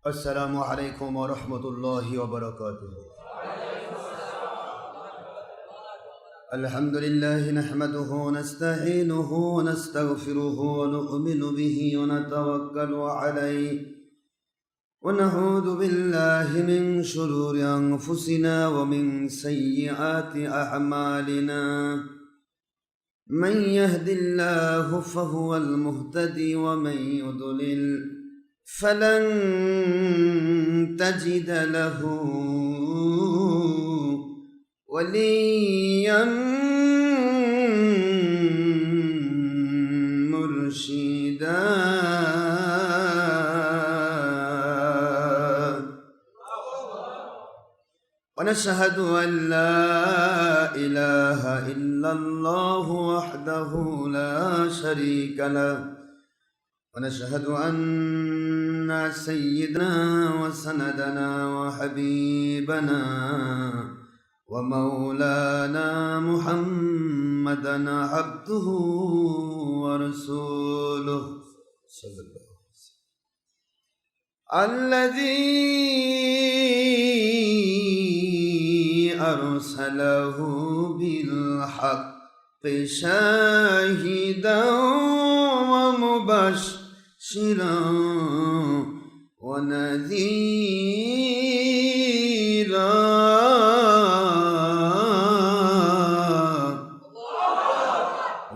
السلام عليكم ورحمة الله وبركاته. الحمد لله نحمده ونستعينه ونستغفره ونؤمن به ونتوكل عليه ونعوذ بالله من شرور أنفسنا ومن سيئات أعمالنا. من يهد الله فهو المهتدي ومن يضلل فلن تجد له وليا مرشدا. ونشهد أن لا إله إلا الله وحده لا شريك له، ونشهد أن سيدنا وسندنا وحبيبنا ومولانا محمدا عبده ورسوله صلى الله عليه وسلم، الذي أرسله بالحق شاهدا ومبشرا ونذيرا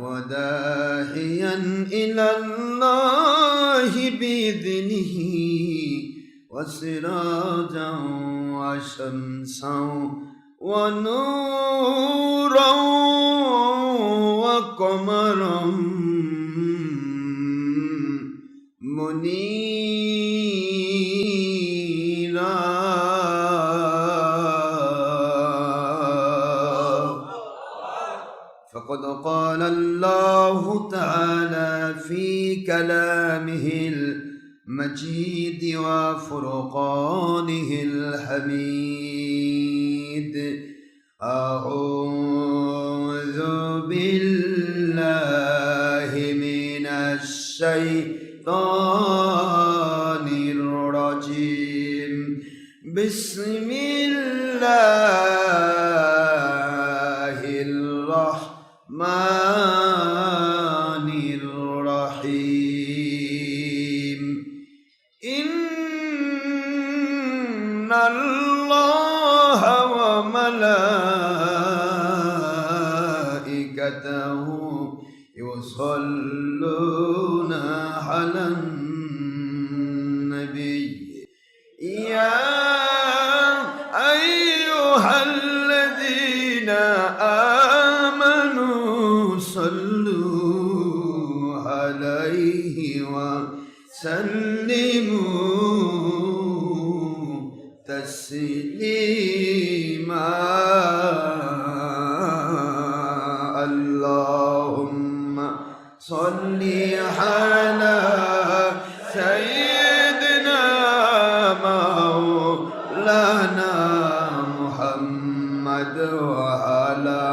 وداعيا إلى الله بإذنه وسراجا وشمسا ونورا وقمرا منيرا. فقد قال الله تعالى في كلامه المجيد وفرقانه الحميد: أعوذ بالله من الشيطان الرجيم. بسم الله الرحمن الرحيم. إن الله وملائكته يصلون على النبي يا أيها الذين آمنوا صلوا عليه وسلموا تسليما. اللهم صل على سيدنا مولانا محمد وعلى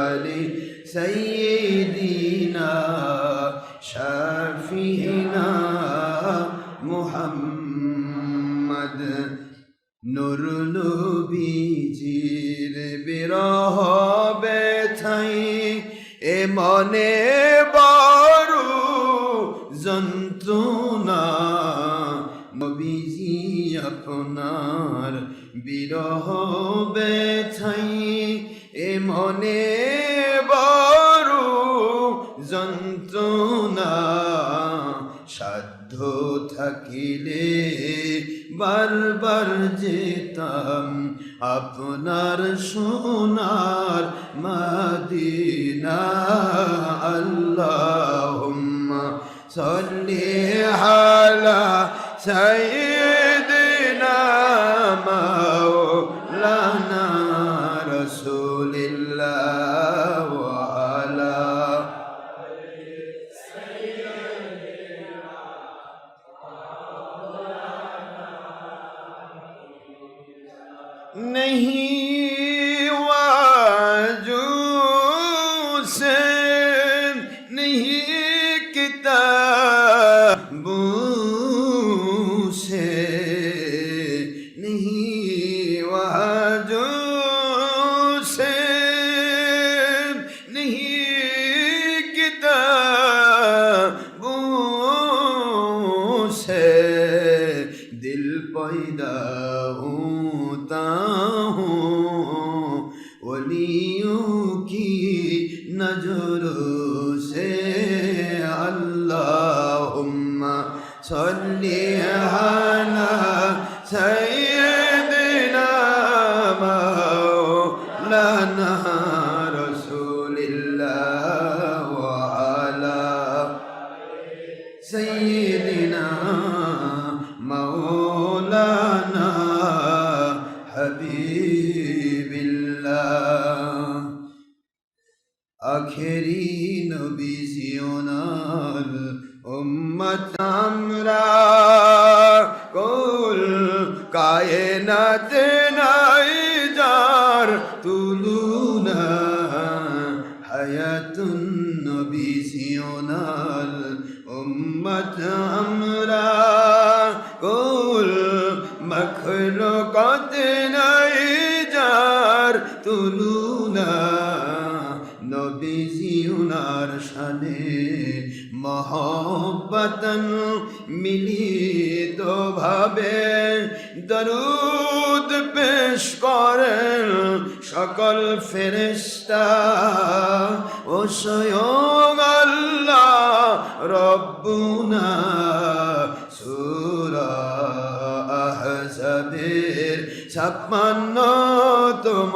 آل سيدنا شافعنا محمد। নূর নবীজির বিরহ ব্যথায় এ মনে বড় যন্ত্রণা, নবীজি আপনার বিরহ ব্যথায় এ মনে বড় যন্ত্রণা। সাধ্য থাকিলে বারবার যেতাম আপনার সোনার মদিনা। আল্লাহুম্মা সাল্লি আলা সাইয়্যিদিনা মাওলানা রাসূলিল্লাহ ওয়া আলা नहीं वाजू से नहीं किताबों से पैदा होता हूँ वलियों की नजरों से। अल्लाहुम्मा सल्ली अला सय्यिदिना मौलाना रसूलिल्लाह व अला सय्यिदिना मौलाना हबीबिल्लाह। आखिरी नबी जियोनाल उम्मत আমরা কুল কায়নাত নাই যার তুলনা হায়াতুন নবী জিয়োনাল উম্মত আমরা কুল মখলুকাত নাই যার তুলনা নবীজি উনার শানে মহব্বতন মিলিত ভাবে দরুদ পেশ করেন সকল ফেরেশতা ও স্বয়ং আল্লাহ রব্বুনা। সূরা আহজাবের 56তম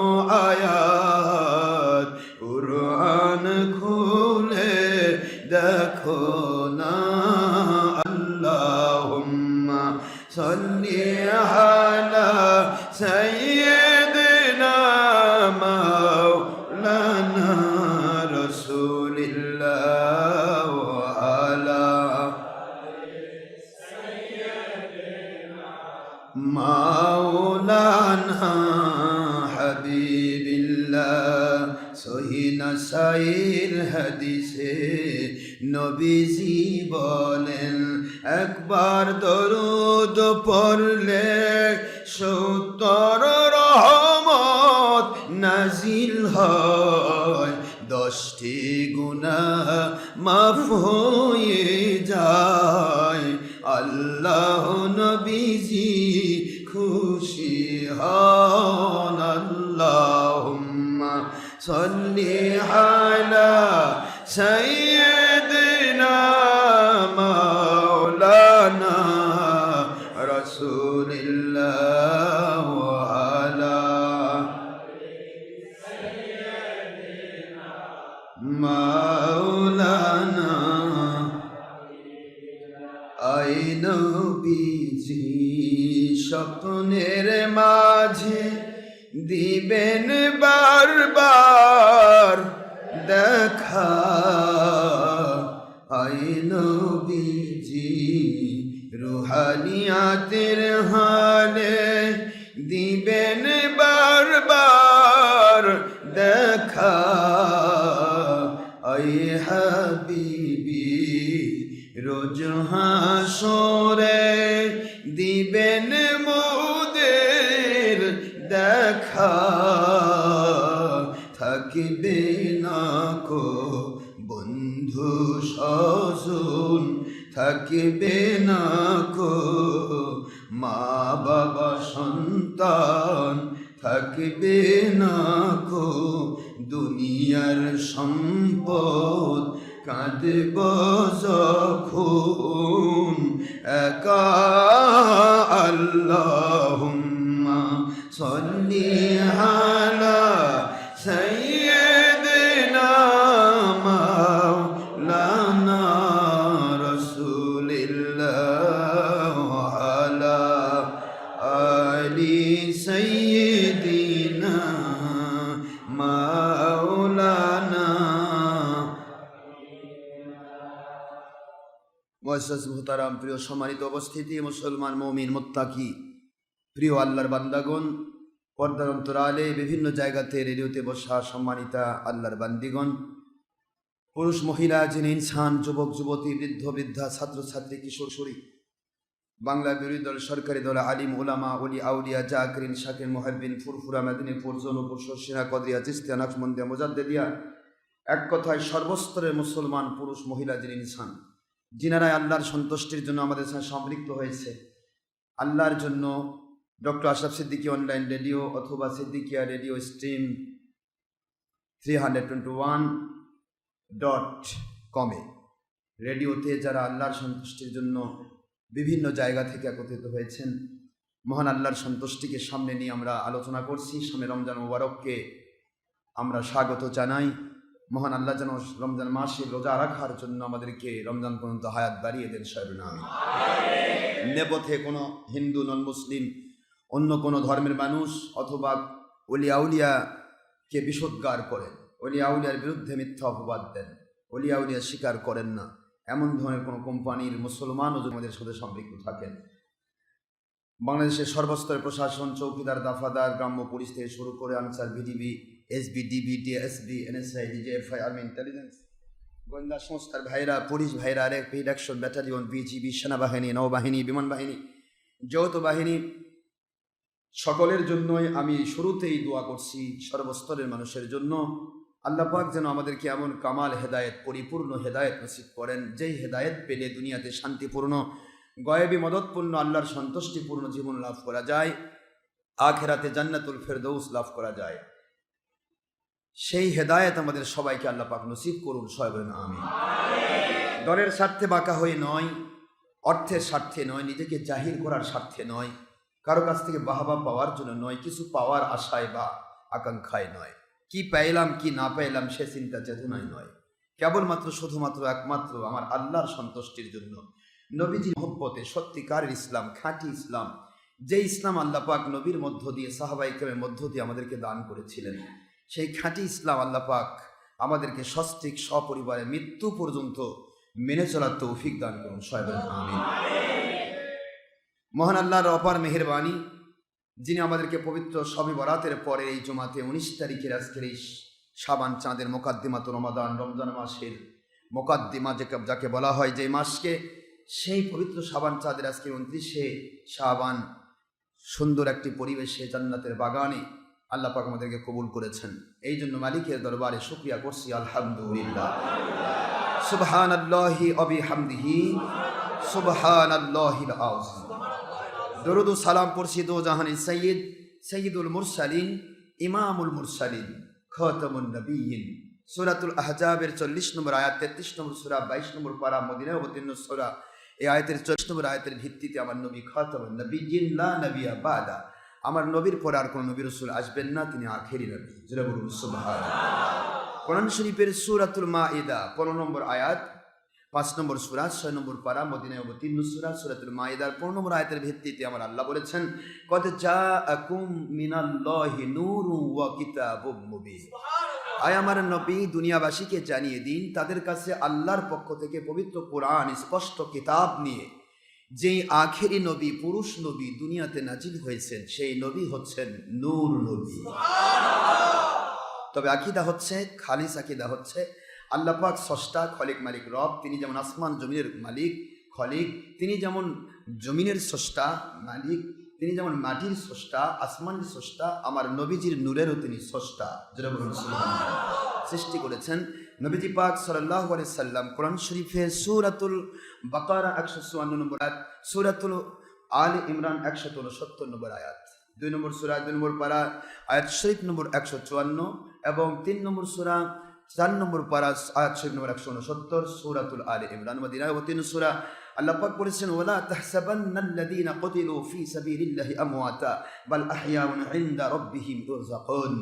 আয়াত কুরআন খুলে দেখো না। আল্লাহুম্মা সাল্লি আলা সাইয়্যিদিনা মাওলানা রাসূলিল্লাহ ওয়া আলা মাওলানা হাবিবিল্লাহ। সহি নাসাইর হাদিসে নবীজি বলেন একবার দরুদ পড়লে 70 রহমত নাজিল হয়, 10টি গুনাহ মাফ হয়ে যায়। আল্লাহ নবীজি খুশি হন। আল্লাহুম্মা সাল্লি আলা সাইয়্যিদিনা মাওলানা রাসূলিল্লাহ ওয়া আলা মাওলানা। আই নবীজি স্বপ্নের মাঝে দিবেন বারবার দেখা। আই নবীজি রুহানিয়াতের হালে দিবেন বারবার দেখা। আই হাবিবি রোজ হাসরে দিবেন মোদের দেখা। থাকিবে না কো বন্ধু স্বজন, থাকিবে না কো মা বাবা সন্তান, থাকিবে না কো দুনিয়ার সম্পদ। কাঁদব যখন একা। আল্লাহুম্মা সাল্লি আলা সাইয়্যিদিনা মাওলানা রাসূলিল্লাহ ওয়া আলা আলি সাইয়্যিদিনা মাওলানা। মুআজ্জাজ মুহতারাম, প্রিয় সম্মানিত উপস্থিতি, মুসলমান মুমিন মুত্তাকি, প্রিয় আল্লাহর বান্দাগণ, পর্দার অন্তরালে বিভিন্ন জায়গাতে রেডিওতে বসা সম্মানিতা আল্লাহর বান্দিগণ, পুরুষ মহিলা, যিনি ইনসান, যুবক যুবতী, বৃদ্ধ বৃদ্ধা, ছাত্রছাত্রী, কিশোর কিশোরী, বাংলা বিরোধী দল, সরকারি দল, আলিম ওলামা, ওলি আউলিয়া, জাকিরিন, শাকির, মুহিব্বিন, ফুরফুরা, মেদিনীপুর, জৌনপুর, শর্ষিনা, কদরিয়া, চিশতিয়া, নকশবন্দিয়া, মুজাদ্দিদিয়া, এক কথায় সর্বস্তরের মুসলমান পুরুষ মহিলা, যিনি ইনসান, যিনারা আল্লাহর সন্তুষ্টির জন্য আমাদের সাথে সম্পৃক্ত হয়েছে, আল্লাহর জন্য doctor Ashraf Siddiqui online radio অথবা সিদ্দিকিয়া রেডিও স্ট্রিম 321.com রেডিওতে যারা আল্লাহর সন্তুষ্টির জন্য বিভিন্ন জায়গা থেকে একত্রিত হয়েছেন, মহান আল্লাহর সন্তুষ্টিকে সামনে নিয়ে আমরা আলোচনা করছি। সামনে রমজান মুবারককে আমরা স্বাগত জানাই। মহান আল্লাহ যেন রমজান মাসে রোজা রাখার জন্য আমাদেরকে রমজান পর্যন্ত হায়াত বাড়িয়ে দেন। আমিন। নেপথ্যে কোনো হিন্দু, নন মুসলিম, অন্য কোনো ধর্মের মানুষ অথবা ওলিয়া উলিয়াকে বিষোদ্গার করেন, ওলিয়া উলিয়ার বিরুদ্ধে মিথ্যা অপবাদ দেন, ওলিয়া উলিয়া স্বীকার করেন না, এমন ধরনের কোনো কোম্পানির মুসলমানও যদি আমাদের সাথে সম্পৃক্ত থাকেন, বাংলাদেশের সর্বস্তরের প্রশাসন, চৌকিদার, দাফাদার, গ্রাম্য পুলিশ থেকে শুরু করে answer, BGB, SB, DB, DSB, NSI, DGFI, army intelligence, গোয়েন্দা সংস্থার ভাইরা, পুলিশ ভাইরা, আরেক অ্যাকশন ব্যাটালিয়ন, বিজিবি, সেনাবাহিনী, নৌবাহিনী, বিমান বাহিনী, যৌথ বাহিনী, সকলের জন্যই আমি শুরুতেই দোয়া করছি সর্বস্তরের মানুষের জন্য। আল্লাহ পাক যেন আমাদেরকে এমন কামাল হেদায়েত, পরিপূর্ণ হেদায়েত নসিব করেন, যেই হেদায়েত পেলে দুনিয়াতে শান্তিপূর্ণ, গয়েবী মদতপূর্ণ, আল্লাহর সন্তুষ্টিপূর্ণ জীবন লাভ করা যায়, আখিরাতে জান্নাতুল ফেরদৌস লাভ করা যায়। সেই হেদায়েত আমাদের সবাইকে আল্লাহ পাক নসিব করুন। সবাই বলেন আমিন। দলের স্বার্থে বাঁকা হয়ে নয়, অর্থের স্বার্থে নয়, নিজেকে জাহির করার স্বার্থে নয়, কারো কাছ থেকে বাহবা পাওয়ার জন্য নয়, কিছু পাওয়ার আশায় বা আকাঙ্ক্ষায় নয়, কি পাইলাম কি না পাইলাম সে চিন্তা চেতনায় নয়, কেবলমাত্র শুধুমাত্র একমাত্র আমার আল্লাহর সন্তুষ্টির জন্য, নবীজি মহব্বতে, সত্যিকারের ইসলাম, খাঁটি ইসলাম, যে ইসলাম আল্লাহ পাক নবীর মধ্য দিয়ে, সাহাবায়ে কেরামের মধ্য দিয়ে আমাদেরকে দান করেছিলেন, সেই খাঁটি ইসলাম আল্লাহ পাক আমাদেরকে সস্ত্রীক সপরিবারে মৃত্যু পর্যন্ত মেনে চলার তৌফিক দান করুন। সবাই বলেন আমিন। মহান আল্লাহর অপার মেহেরবানি, যিনি আমাদেরকে পবিত্র শবে বরাতের পরে এই জুমাতে 19 তারিখের আজকের এই শাবান চাঁদের মোকাদ্দিমাত রমাদান, রমজান মাসের মোকাদ্দিমা যাকে বলা হয়, যে মাসকে, সেই পবিত্র শাবান চাঁদের আজকে 29শে শাবান সুন্দর একটি পরিবেশে জান্নাতের বাগানে আল্লাহ পাক আমাদেরকে কবুল করেছেন। এই জন্য মালিকের দরবারে শুকরিয়া করছি, আলহামদুলিল্লাহ। সুবহানাল্লাহি ওয়া বিহামদিহি সুবহানাল্লাহিল আযীম। দরুদ ও সালাম পড়ছি দো জাহানের সৈয়দ, সৈয়দুল মুরসালিন, ইমামুল মুরসালিন, খাতামুন নবিয়্যিন। সূরাতুল আহজাবের 40 নম্বর আয়াত, 33 নম্বর সূরা, 22 নম্বর পারা, মদিনায় অবতীর্ণ সূরা। এই আয়াতের 40 নম্বর আয়াতের ভিত্তিতে আমার নবী খাতামুন নবিয়্যিন, লা নবিয়্যা বাদা, আমার নবীর পরে আর কোনো নবী রাসূল আসবেন না, তিনি আখেরি নবী। জোরে বলুন সুবহানাল্লাহ। কোরআন শরীফের সূরাতুল মাইদা 15 নম্বর আয়াত, 5 নম্বর সূরা, 6 নম্বর পারা, মদিনায় অবতীর্ণ সূরা, সূরাতুল মাইদার 15 নম্বর আয়াতের ভিত্তিতে আমার আল্লাহ বলেছেন, কদ জাআকুম মিনাল্লাহি নূরুন ওয়া কিতাবুম মুবিন। আয় আমার নবী, দুনিয়াবাসীকে জানিয়ে দিন, তাদের কাছে আল্লাহর পক্ষ থেকে পবিত্র কোরআন, স্পষ্ট কিতাব নিয়ে যেই আখেরি নবী, পুরুষ নবী দুনিয়াতে নাজিল হয়েছেন, সেই নবী হচ্ছেন নূর নবী। তবে আকীদা হচ্ছে, খালিস আকীদা হচ্ছে, আল্লাহ পাক স্রষ্টা, খলিক, মালিক, রব। তিনি যেমন আসমান জমিনের মালিক, খলিক, তিনি যেমন জমিনের স্রষ্টা, মালিক, তিনি যেমন মাটির স্রষ্টা, আসমানের স্রষ্টা, আমার নবীজির নূরেরও তিনি স্রষ্টা। যেটা বলুন সুবহানাল্লাহ। সৃষ্টি করেছেন নবীজি পাক সাল্লাল্লাহু আলাইহি সাল্লাম। কোরআন শরীফে সূরাতুল বাকারা 154 নম্বর আয়াত, সূরাতুল আলে ইমরান 169 নম্বর আয়াত, 2 নম্বর সূরা, 2 নম্বর পারা, আয়াত শরীফ নম্বর 154, এবং 3 নম্বর সূরা, 4 নম্বর পারা, আয়াত শরীফ নম্বর 169, সূরাতুল আলে ইমরান, মদিনায় অবতীর্ণ সূরা। আল্লাহ পাক বলেছেন, ওয়ালা তাহসাবান্নাল্লাযীনা কুতিলু ফী সাবিলিল্লাহি আমওয়াতা বাল আহইয়াউন ইনদা রাব্বিহিম ইরযাকুন।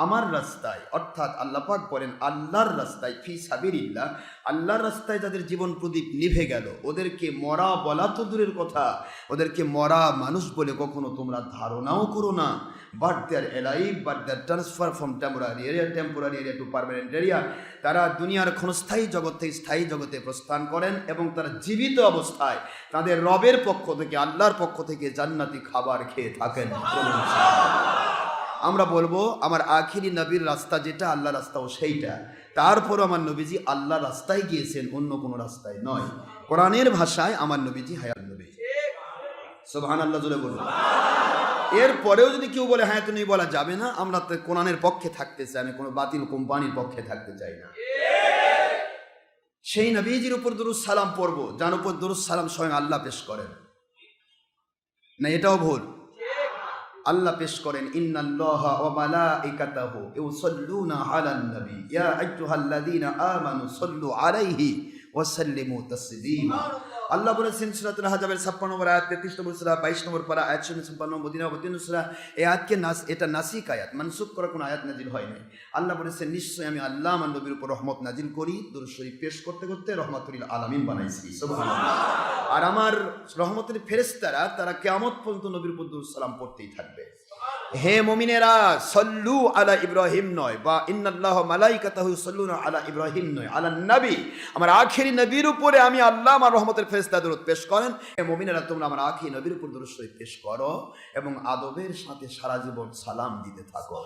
আমার রাস্তায়, অর্থাৎ আল্লাহ পাক বলেন আল্লাহর রাস্তায়, ফী সাবিলিল্লাহ, আল্লাহর রাস্তায় যাদের জীবন প্রদীপ নিভে গেল, ওদেরকে মরা বলা তো দূরের কথা, ওদেরকে মরা মানুষ বলে কখনো তোমরা ধারণাও করো না। But they are alive, but they are transferred from temporary area to permanent area. তারা দুনিয়ার ক্ষণস্থায়ী জগৎ থেকে স্থায়ী জগতে প্রস্থান করেন, এবং তারা জীবিত অবস্থায় তাদের রবের পক্ষ থেকে, আল্লাহর পক্ষ থেকে জান্নাতি খাবার খেয়ে থাকেন। আমরা বলবো আমার আখিরি নবীর রাস্তা যেটা, আল্লাহর রাস্তাও সেইটা। তারপর আমার নবীজি আল্লাহর রাস্তায় গিয়েছেন, অন্য কোনো রাস্তায় নয়। কোরআনের ভাষায় আমার নবীজি হায়াত নবী। সুবহানাল্লাহ, জোরে বলুন। এরপরেও যদি কেউ বলে হ্যাঁ তুমি বলা যাবে না, আমরা তো কোরআনের পক্ষে থাকতে চাই, আমি কোনো বাতিল কোম্পানির পক্ষে থাকতে চাই না। সেই নবীজির উপর দরুদ সালাম পড়বো, যার উপর দরুদ সালাম স্বয়ং আল্লাহ পেশ করেন। না এটাও ভুল? আল্লাহ পেশ করেন ইন্নাল্লাহা ওয়া মালাইকাতাহু ইউসাল্লুনা আলান নবী ইয়া আইয়ুহাল্লাযীনা আমানু সাল্লু আলাইহি ওয়া সাল্লিমু তাসলিমা। আল্লাহ বলেছেন সূরাতুল আহজাবের 56 নম্বর আয়াত, 33 নম্বর সূরা 22 নম্বর পারা আয়াত 56 মদিনা অবতীর্ণ সূরা। এই আয়াতকে এটা নাসিক আয়াত, মানসুখ করা কোনো আয়াত নাজিল হয় নাই। আল্লাহ বলেছেন নিশ্চয়ই আমি আল্লাহ আমার নবীর উপর রহমত নাজিল করি, দুরূদ শরীফ পেশ করতে করতে রহমাতুল আলামিন বানাইছি। সুবহানাল্লাহ। আর আমার রহমতের ফেরেশতারা তারা কিয়ামত পর্যন্ত নবীর উপর দুরূদ সালাম পড়তেই থাকবে। হে মুমিনেরা, সল্লু আলা ইব্রাহিম নয়, বা ইন্নাল্লাহা মালাইকাতাহু ইউসাল্লুনা আলা ইব্রাহিম নয়, আলা নবী, আমার আখেরি নবীর উপরে আমি আল্লাহ আমার রহমতের ফেরেশতা দরুদ পেশ করেন। হে মুমিনেরা, তোমরা আমার আখেরি নবীর উপর দরুদ শরীফ পেশ করো এবং আদবের সাথে সারা জীবন সালাম দিতে থাকো।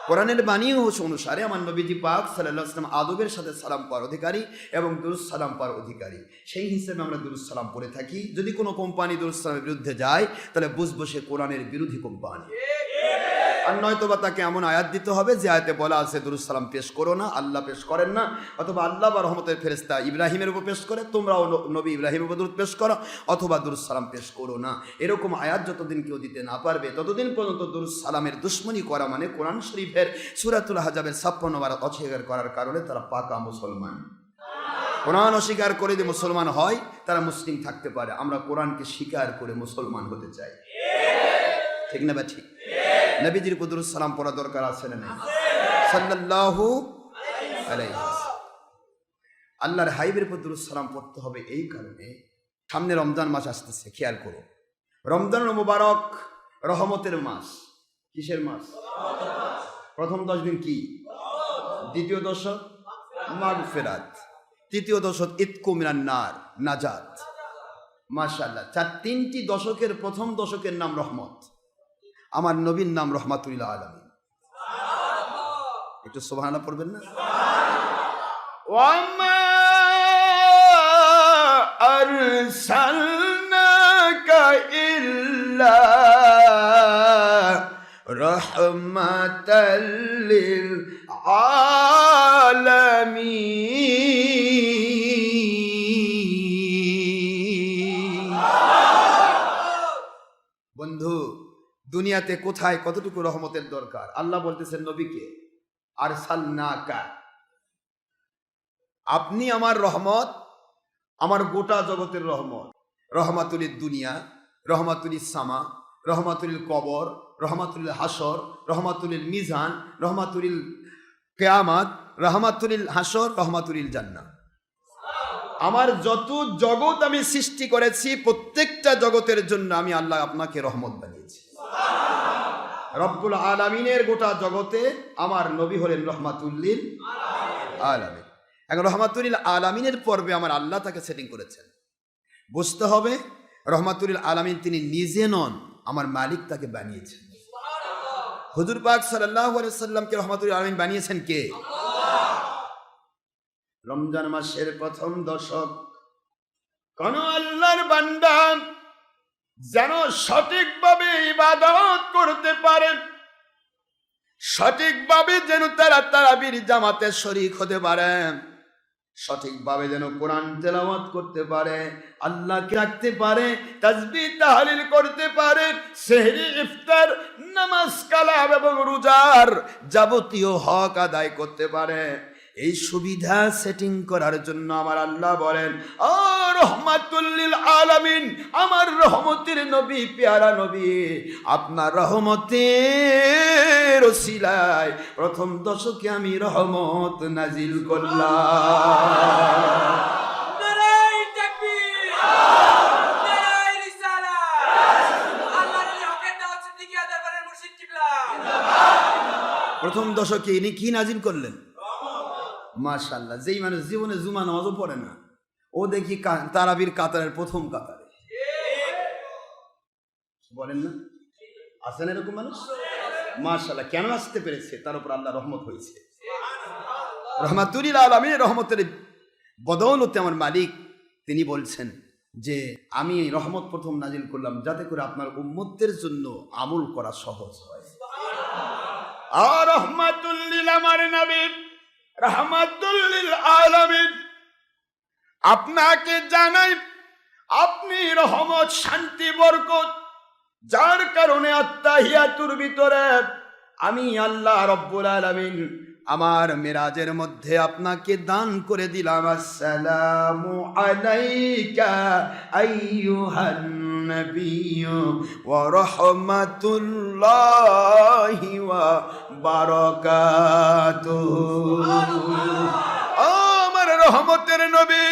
কোরআনের বাণী অনুসারে আমার নবীজি পাক সাল্লাল্লাহু আলাইহি ওয়াসাল্লাম আদবের সাথে সালাম পাওয়ার অধিকারী এবং দুরূদ সালাম পাওয়ার অধিকারী। সেই হিসেবে আমরা দুরূদ সালাম পড়ে থাকি। যদি কোনো কোম্পানি দুরূদ সালামের বিরুদ্ধে যায় তাহলে বুঝবো সে কোরআনের বিরোধী কোম্পানি। আর নয়তোবা তাকে এমন আয়াত দিতে হবে যে আয়াতে বলা আছে দুরূদ সালাম পেশ করো না, আল্লাহ পেশ করেন না, অথবা আল্লাহ বা রহমতের ফেরেশতা ইব্রাহিমের উপর পেশ করে, তোমরাও নবী ইব্রাহিমের উপর দুরূদ পেশ করো, অথবা দুরূদ সালাম পেশ করো না। এরকম আয়াত যতদিন কেউ দিতে না পারবে ততদিন পর্যন্ত দুরূদ সালামের দুশমনী করা মানে কোরআন শরীফের সূরাতুল আহজাবের 56 নম্বর অস্বীকার করার কারণে তারা পাকা মুসলমান। কোরআন অস্বীকার করে যে মুসলমান হয় তারা মুসলিম থাকতে পারে, আমরা কোরআনকে স্বীকার করে মুসলমান হতে চাই। ঠিক না বা ঠিক? নবীজির উপর দুরূদ সালাম পড়া দরকার আছে না নাই? সাল্লাল্লাহু আলাইহি ওয়াসাল্লাম। আল্লাহর হাবিবের উপর দুরূদ সালাম পড়তে হবে এই কারণে, সামনে রমজান মাস আসতেছে, খেয়াল করো। রমজানুল মুবারক রহমতের মাস। কিসের মাস? প্রথম 10 দিন কি? দ্বিতীয় দশক মাগফিরাত, তৃতীয় দশক ইতকু মিনান নার, নাজাত। মাশাআল্লাহ, 3টি দশকের প্রথম দশকের নাম রহমত। আমার নবীর নাম রহমাতুল আলামিন। একটু সুবহানাল্লাহ পড়বেন না? ওয়ামা আরসালনাকা ইল্লা রাহমাতাল লিল আলামিন। বন্ধু, দুনিয়াতে কোথায় কতটুকু রহমতের দরকার? আল্লাহ বলতেছেন নবীকে আরসালনাকা, আপনি আমার রহমত, আমার গোটা জগতের রহমত। রহমাতুলিল দুনিয়া, রহমাতুলিল সামা, রহমাতুলিল কবর, রহমাতুলিল হাসর, রহমাতুলিল মিজান, রহমাতুলিল কিয়ামত, রহমাতুলিল হাসর, রহমাতুলিল জান্নাহ। আমার যত জগৎ আমি সৃষ্টি করেছি প্রত্যেকটা জগতের জন্য আমি আল্লাহ আপনাকে রহমত বানিয়েছি। রব্বুল আলামিনের গোটা জগতে আমার নবী হলেন রহমাতুল্লিল আলামিন। এখন রহমাতুল্লিল আলামিনের পর্বে আমার আল্লাহ তাকে সেটিং করেছেন। বুঝতে হবে রহমাতুল্লিল আলামিন তিনি নিজে নন, আমার মালিক তাকে বানিয়েছেন। হুজুর পাক সাল্লাল্লাহু আলাইহি ওয়াসাল্লামকে রহমাতুল্লিল আলামিন বানিয়েছেন কে? রমজান মাসের প্রথম দশক কোন আল্লাহর বান্দা যেন সঠিকভাবে ইবাদত করতে পারে, সঠিকভাবে যেন তারা তারাবির জামাতে শরীক হতে পারে, সঠিকভাবে যেন কোরআন তেলাওয়াত করতে পারে, আল্লাহকে রাখতে পারে, তাসবিহ তাহলিল করতে পারে, সেহরি ইফতার নামাজ কালাম এবং রোজার যাবতীয় হক আদায় করতে পারে, এই সুবিধা সেটিং করার জন্য আমার আল্লাহ বলেন ও রহমাতুল্লিল আলামিন, আমার রহমতের নবী, পেয়ারা নবী, আপনার রহমতের ওসিলায় প্রথম দশকে আমি রহমত নাজিল করলাম। নারায়ে তাকবীর, নারায়ে রিসালাত, আল্লাহর হকের দাওয়াত সিদ্দিকী দরবারের মুর্শিদ কিবলা। প্রথম দশকে ইনি কি নাজিল করলেন? মাশাআল্লাহ। যেই মানুষ জীবনে জুমা নামাজও পড়ে না, ও দেখি তারাবির কাতারের প্রথম কাতারে, বলেন না? আছেন এরকম মানুষ? মাশাআল্লাহ। কেন আসতে পেরেছে? তার উপর আল্লাহ রহমত হয়েছে। রহমাতুল্লিল আলামিনের রহমতের বদৌলতে আমার মালিক তিনি বলছেন যে আমি রহমত প্রথম নাজিল করলাম যাতে করে আপনার উম্মতের জন্য আমল করা সহজ হয়। আর রহমাতুল্লিল আমার নবী রহমাতুল্লিল আলামিন, আপনাকে জানাই আপনি রহমত, শান্তি, বরকত, যার কারণে আত্তাহিয়াতুর ভিতরে আমি আল্লাহ রব্বুল আলামিন আমার মিরাজের মধ্যে আপনাকে দান করে দিলাম, আসসালামু আলাইকা আইয়ুহান নাবিয়্যু ওয়া রাহমাতুল্লাহি ওয়া বারাকাতুহু। আমার রহমতের নবী,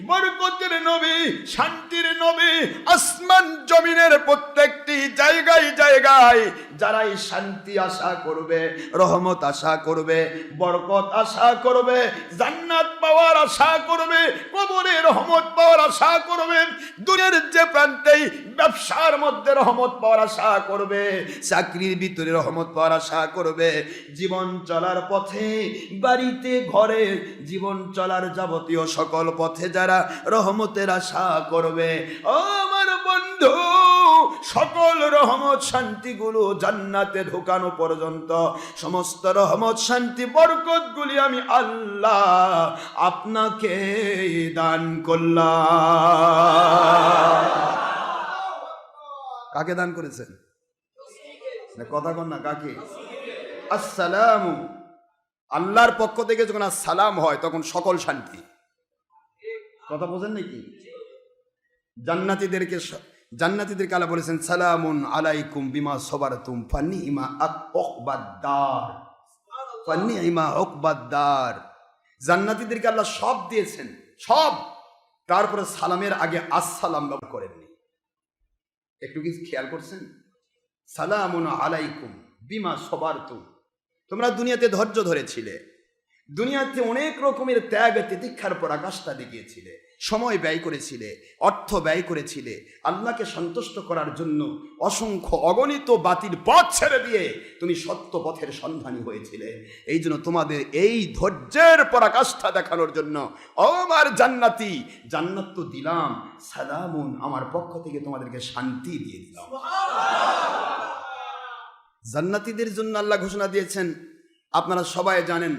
বরকতের নবী, শান্তির নবী, আসমান জমিনের প্রত্যেকটি জায়গায় জায়গায় যারাই শান্তি আশা করবে, রহমত আশা করবে, বরকত আশা করবে, জান্নাত পাওয়ার আশা করবে, কবরে রহমত পাওয়ার আশা করবে, দুনিয়ার যে প্রান্তেই ব্যবসার মধ্যে রহমত পাওয়ার আশা করবে, চাকরির ভিতরে রহমত পাওয়ার আশা করবে, জীবন চলার পথে, বাড়িতে ঘরে, জীবন চলার যাবতীয় সকল পথে যারা রহমতের আশা করবে, ও আমার বন্ধু, সকল রহমত শান্তিগুলো জান্নাতে ঢোকানো পর্যন্ত সমস্ত রহমত, শান্তি, বরকতগুলি আমি আল্লাহ আপনাকে দান করলাম। কাকে দান করেছেন? কথা কন না, কাকে? আসসালামু, আল্লাহর পক্ষ থেকে যখন সালাম হয় তখন সকল শান্তি। কথা বোঝেন নাকি? জান্নাতীদেরকে আল্লাহ বলেছেন সালামুন আলাইকুম বিমা সাবারতুম ফানিমা উকবাদ-দার, ফানিমা উকবাদ-দার। জান্নাতীদেরকে আল্লাহ সব দিয়েছেন, সব, তারপরে সালামের আগে আসসালাম ব্যবহার করেননি। একটু কি খেয়াল করছেন? সালামুন আলাইকুম বিমা সাবারতুম, তোমরা দুনিয়াতে ধৈর্য ধরেছিলে, দুনিয়াতে অনেক রকমের ত্যাগ তিতিক্ষার পরাকাষ্ঠা দেখিয়েছিলে, সময় ব্যয় করেছিলে, অর্থ ব্যয় করেছিলে, আল্লাহকে সন্তুষ্ট করার জন্য অসংখ্য অগণিত বাতিল পথ ছেড়ে দিয়ে তুমি সত্য পথের সন্ধানী হয়েছিলে। এই জন্য তোমাদের এই ধৈর্যের পরাকাষ্ঠা দেখানোর জন্য আমার জান্নাতি, জান্নাত তো দিলাম, সালামুন আমার পক্ষ থেকে তোমাদেরকে শান্তি দিয়ে দিলাম। জান্নাতীদের জন্য আল্লাহ ঘোষণা দিয়েছেন, আপনারা সবাই জানেন,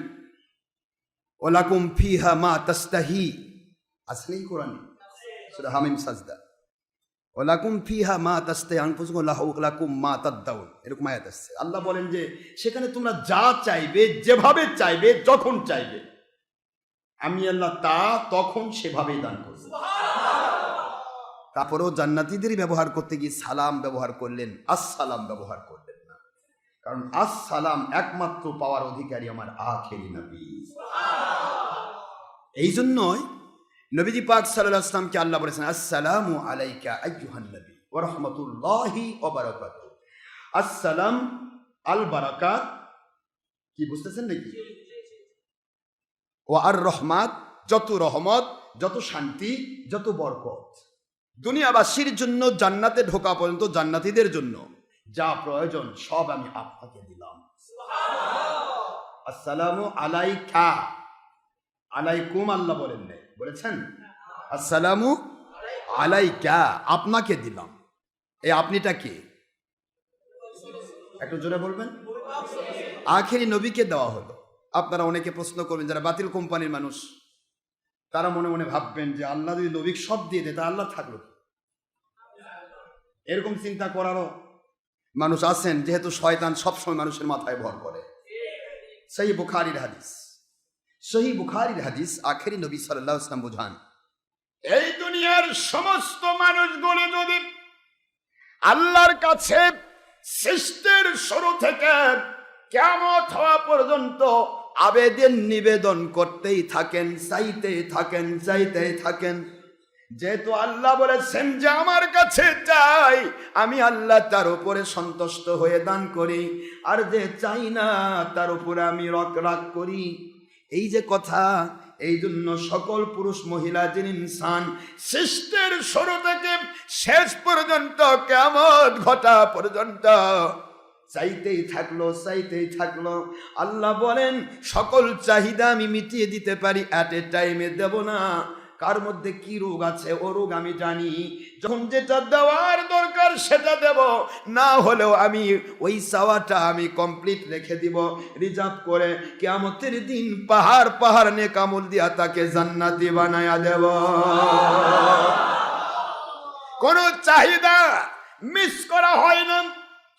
ওয়ালাকুম ফিহা মা তাস্তাহি, আসলেই কোরআনে সূরা হামিম সাজদা, ওয়ালাকুম ফিহা মা তাস্তাহি আনফুসুকুম লাকুম মা তাদদাউন, এরকম আয়াত আছে। আল্লাহ বলেন যে সেখানে তোমরা যা চাইবে, যেভাবে চাইবে, যখন চাইবে, আমি আল্লাহ তা তখন সেভাবেই দান করব। তারপরেও জান্নাতীদের ব্যবহার করতে গিয়ে সালাম ব্যবহার করলেন, আসসালাম ব্যবহার করলেন না, কারণ আসসালাম একমাত্র পাওয়ার অধিকারী আমার আখেরি নবী। এই জন্যই নবীজি পাক সাল্লাল্লাহু আলাইহি ওয়াসাল্লামকে আল্লাহ বলেছেন আসসালামু আলাইকা আইয়ুহান নবী ওয়া রাহমাতুল্লাহি ওয়া বারাকাতুহু। আসসালাম, আল বারাকাত, কি বুঝতেছেন নাকি? ওয়া আর রহমাত, যত রহমত, যত শান্তি, যত বরকত দুনিয়াবাসীর জন্য, জান্নাতে ঢোকা পর্যন্ত জান্নাতীদের জন্য যা প্রয়োজন সব আমি আপনাকে দিলাম। আসসালামু আলাইকা, আলাইকুম আল্লাহ বলেন নাই, বলেছেন আসসালামু আলাইকা, আপনাকে দিলাম। এই আপনিটা কে? একটু জোরে বলবেন। আখেরি নবীকে দেওয়া হলো। আপনারা অনেকে প্রশ্ন করবেন, যারা বাতিল কোম্পানির মানুষ, তারা মনে মনে ভাববেন যে আল্লাহ যদি নবীকে সব দিয়ে দেয় তা আল্লাহ থাকলো। এরকম চিন্তা করারও মানুষ আছেন, যেহেতু শয়তান সবসময় মানুষের মাথায় ভর করে। সহিহ বুখারীর হাদিস, সহিহ বুখারীর হাদিস, আখেরি নবী সাল্লাল্লাহু আলাইহি ওয়াসাল্লাম বুঝান, এই দুনিয়ার সমস্ত মানুষগুলো যদি আল্লাহর কাছে সৃষ্টির শুরু থেকে কিয়ামত হওয়া পর্যন্ত আবেদন নিবেদন করতেই থাকেন, চাইতেই থাকেন, চাইতেই থাকেন, যেহেতু আল্লাহ বলেছেন যে আমার কাছে চাই, আমি আল্লাহ তার উপরে সন্তুষ্ট হয়ে দান করি, আর যে চাই না তার উপরে আমি রাগ করি। এই যে কথা, এই জন্য সকল পুরুষ মহিলা যিনি ইনসান, সৃষ্টির শুরু থেকে শেষ পর্যন্ত কিয়ামত ঘটা পর্যন্ত চাইতেই থাকলো, চাইতেই থাকলো। আল্লাহ বলেন সকল চাহিদা আমি মিটিয়ে দিতে পারি, এট এ টাইমে দেব না। কার মধ্যে কি রোগ আছে ও রোগ আমি জানি, যখন যেটা দেওয়ার দরকার সেটা দেব, না হলেও আমি ওই চাওয়াটা আমি কমপ্লিট রেখে দিব, রিজার্ভ করে। কিয়ামতের দিন পাহাড় পাহাড় নেক আমল দিয়া তাকে জান্নাতি বানায়া দেব। কোনো চাহিদা মিস করা হয় না,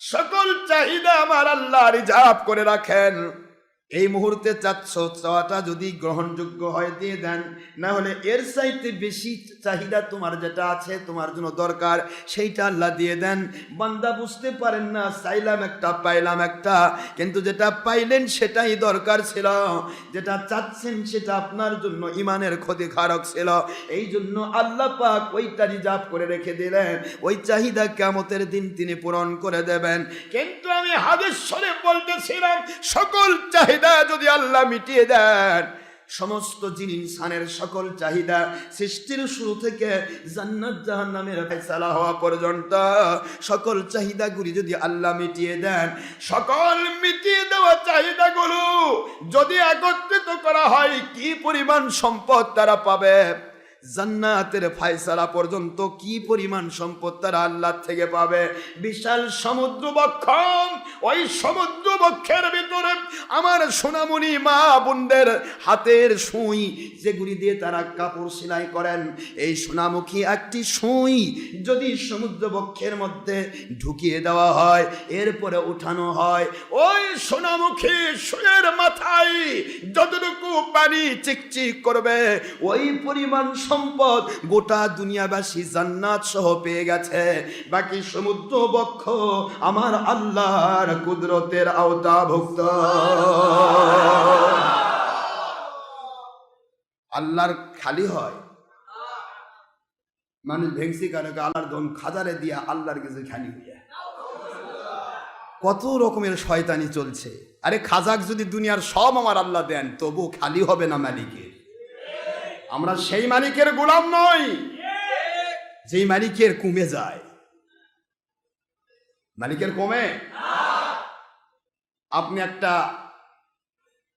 সকল চাহিদা আমার আল্লাহ রিজার্ভ করে রাখেন। এই মুহূর্তে চাচ্ছ, চাওয়াটা যদি গ্রহণযোগ্য হয় দিয়ে দেন, না হলে এর চাইতে বেশি চাহিদা তোমার যেটা আছে, তোমার জন্য দরকার, সেইটা আল্লাহ দিয়ে দেন। বান্দা বুঝতে পারেন না, চাইলাম একটা পাইলাম একটা, কিন্তু যেটা পাইলেন সেটাই দরকার ছিল, যেটা চাচ্ছেন সেটা আপনার জন্য ইমানের ক্ষতিকারক ছিল। এই জন্য আল্লাহ পাক ওইটা রিজার্ভ করে রেখে দিলেন, ওই চাহিদা কিয়ামতের দিন তিনি পূরণ করে দেবেন। কিন্তু আমি হাদিস শরীফ বলতেছিলাম, সকল চাহিদা যদি আল্লাহ মিটিয়ে দেন, সমস্ত জিন ইনসানের সকল চাহিদা সৃষ্টির শুরু থেকে জান্নাত জাহান্নামের ফয়সালা হওয়া পর্যন্ত সকল চাহিদাগুলি যদি আল্লাহ মিটিয়ে দেন, সকল মিটিয়ে দেওয়া চাহিদাগুলো যদি একত্রিত করা হয়, কি পরিমাণ সম্পদ তারা পাবে। জান্নাতের ফয়সালা পর্যন্ত কি পরিমাণ সম্পদ তারা আল্লাহ থেকে পাবে। বিশাল সমুদ্র বক্ষ, ওই সমুদ্র বক্ষের ভিতরে আমার সোনামণি মা বোনদের হাতের সুই যেগুলি দিয়ে তারা কাপড় সেলাই করেন, এই সোনামুখী একটি সুই যদি সমুদ্র বক্ষের মধ্যে ঢুকিয়ে দেওয়া হয়, এরপরে উঠানো হয়, ওই সোনামুখী সুয়ের মাথায় যতটুকু পানি চিকচিক করবে, ওই পরিমাণ সম্পদ গোটা দুনিয়াবাসী জান্নাত সহ পেয়ে গেছে। বাকি সমুদ্র বক্ষ আমার আল্লাহর কুদরতের আওতাভুক্ত। আল্লাহর খালি হয় মানুষ ভেংসি কারক আল্লাহর দন খাজারে দিয়া আল্লাহর কাছে খালি হইয়া কত রকমের শয়তানি চলছে। আরে খাজাক যদি দুনিয়ার সব আমার আল্লাহ দেন, তবু খালি হবে না মালিকের। আমরা সেই মালিকের গোলাম নই যেই মালিকের কমে যায়। মালিকের কমে? আপনি একটা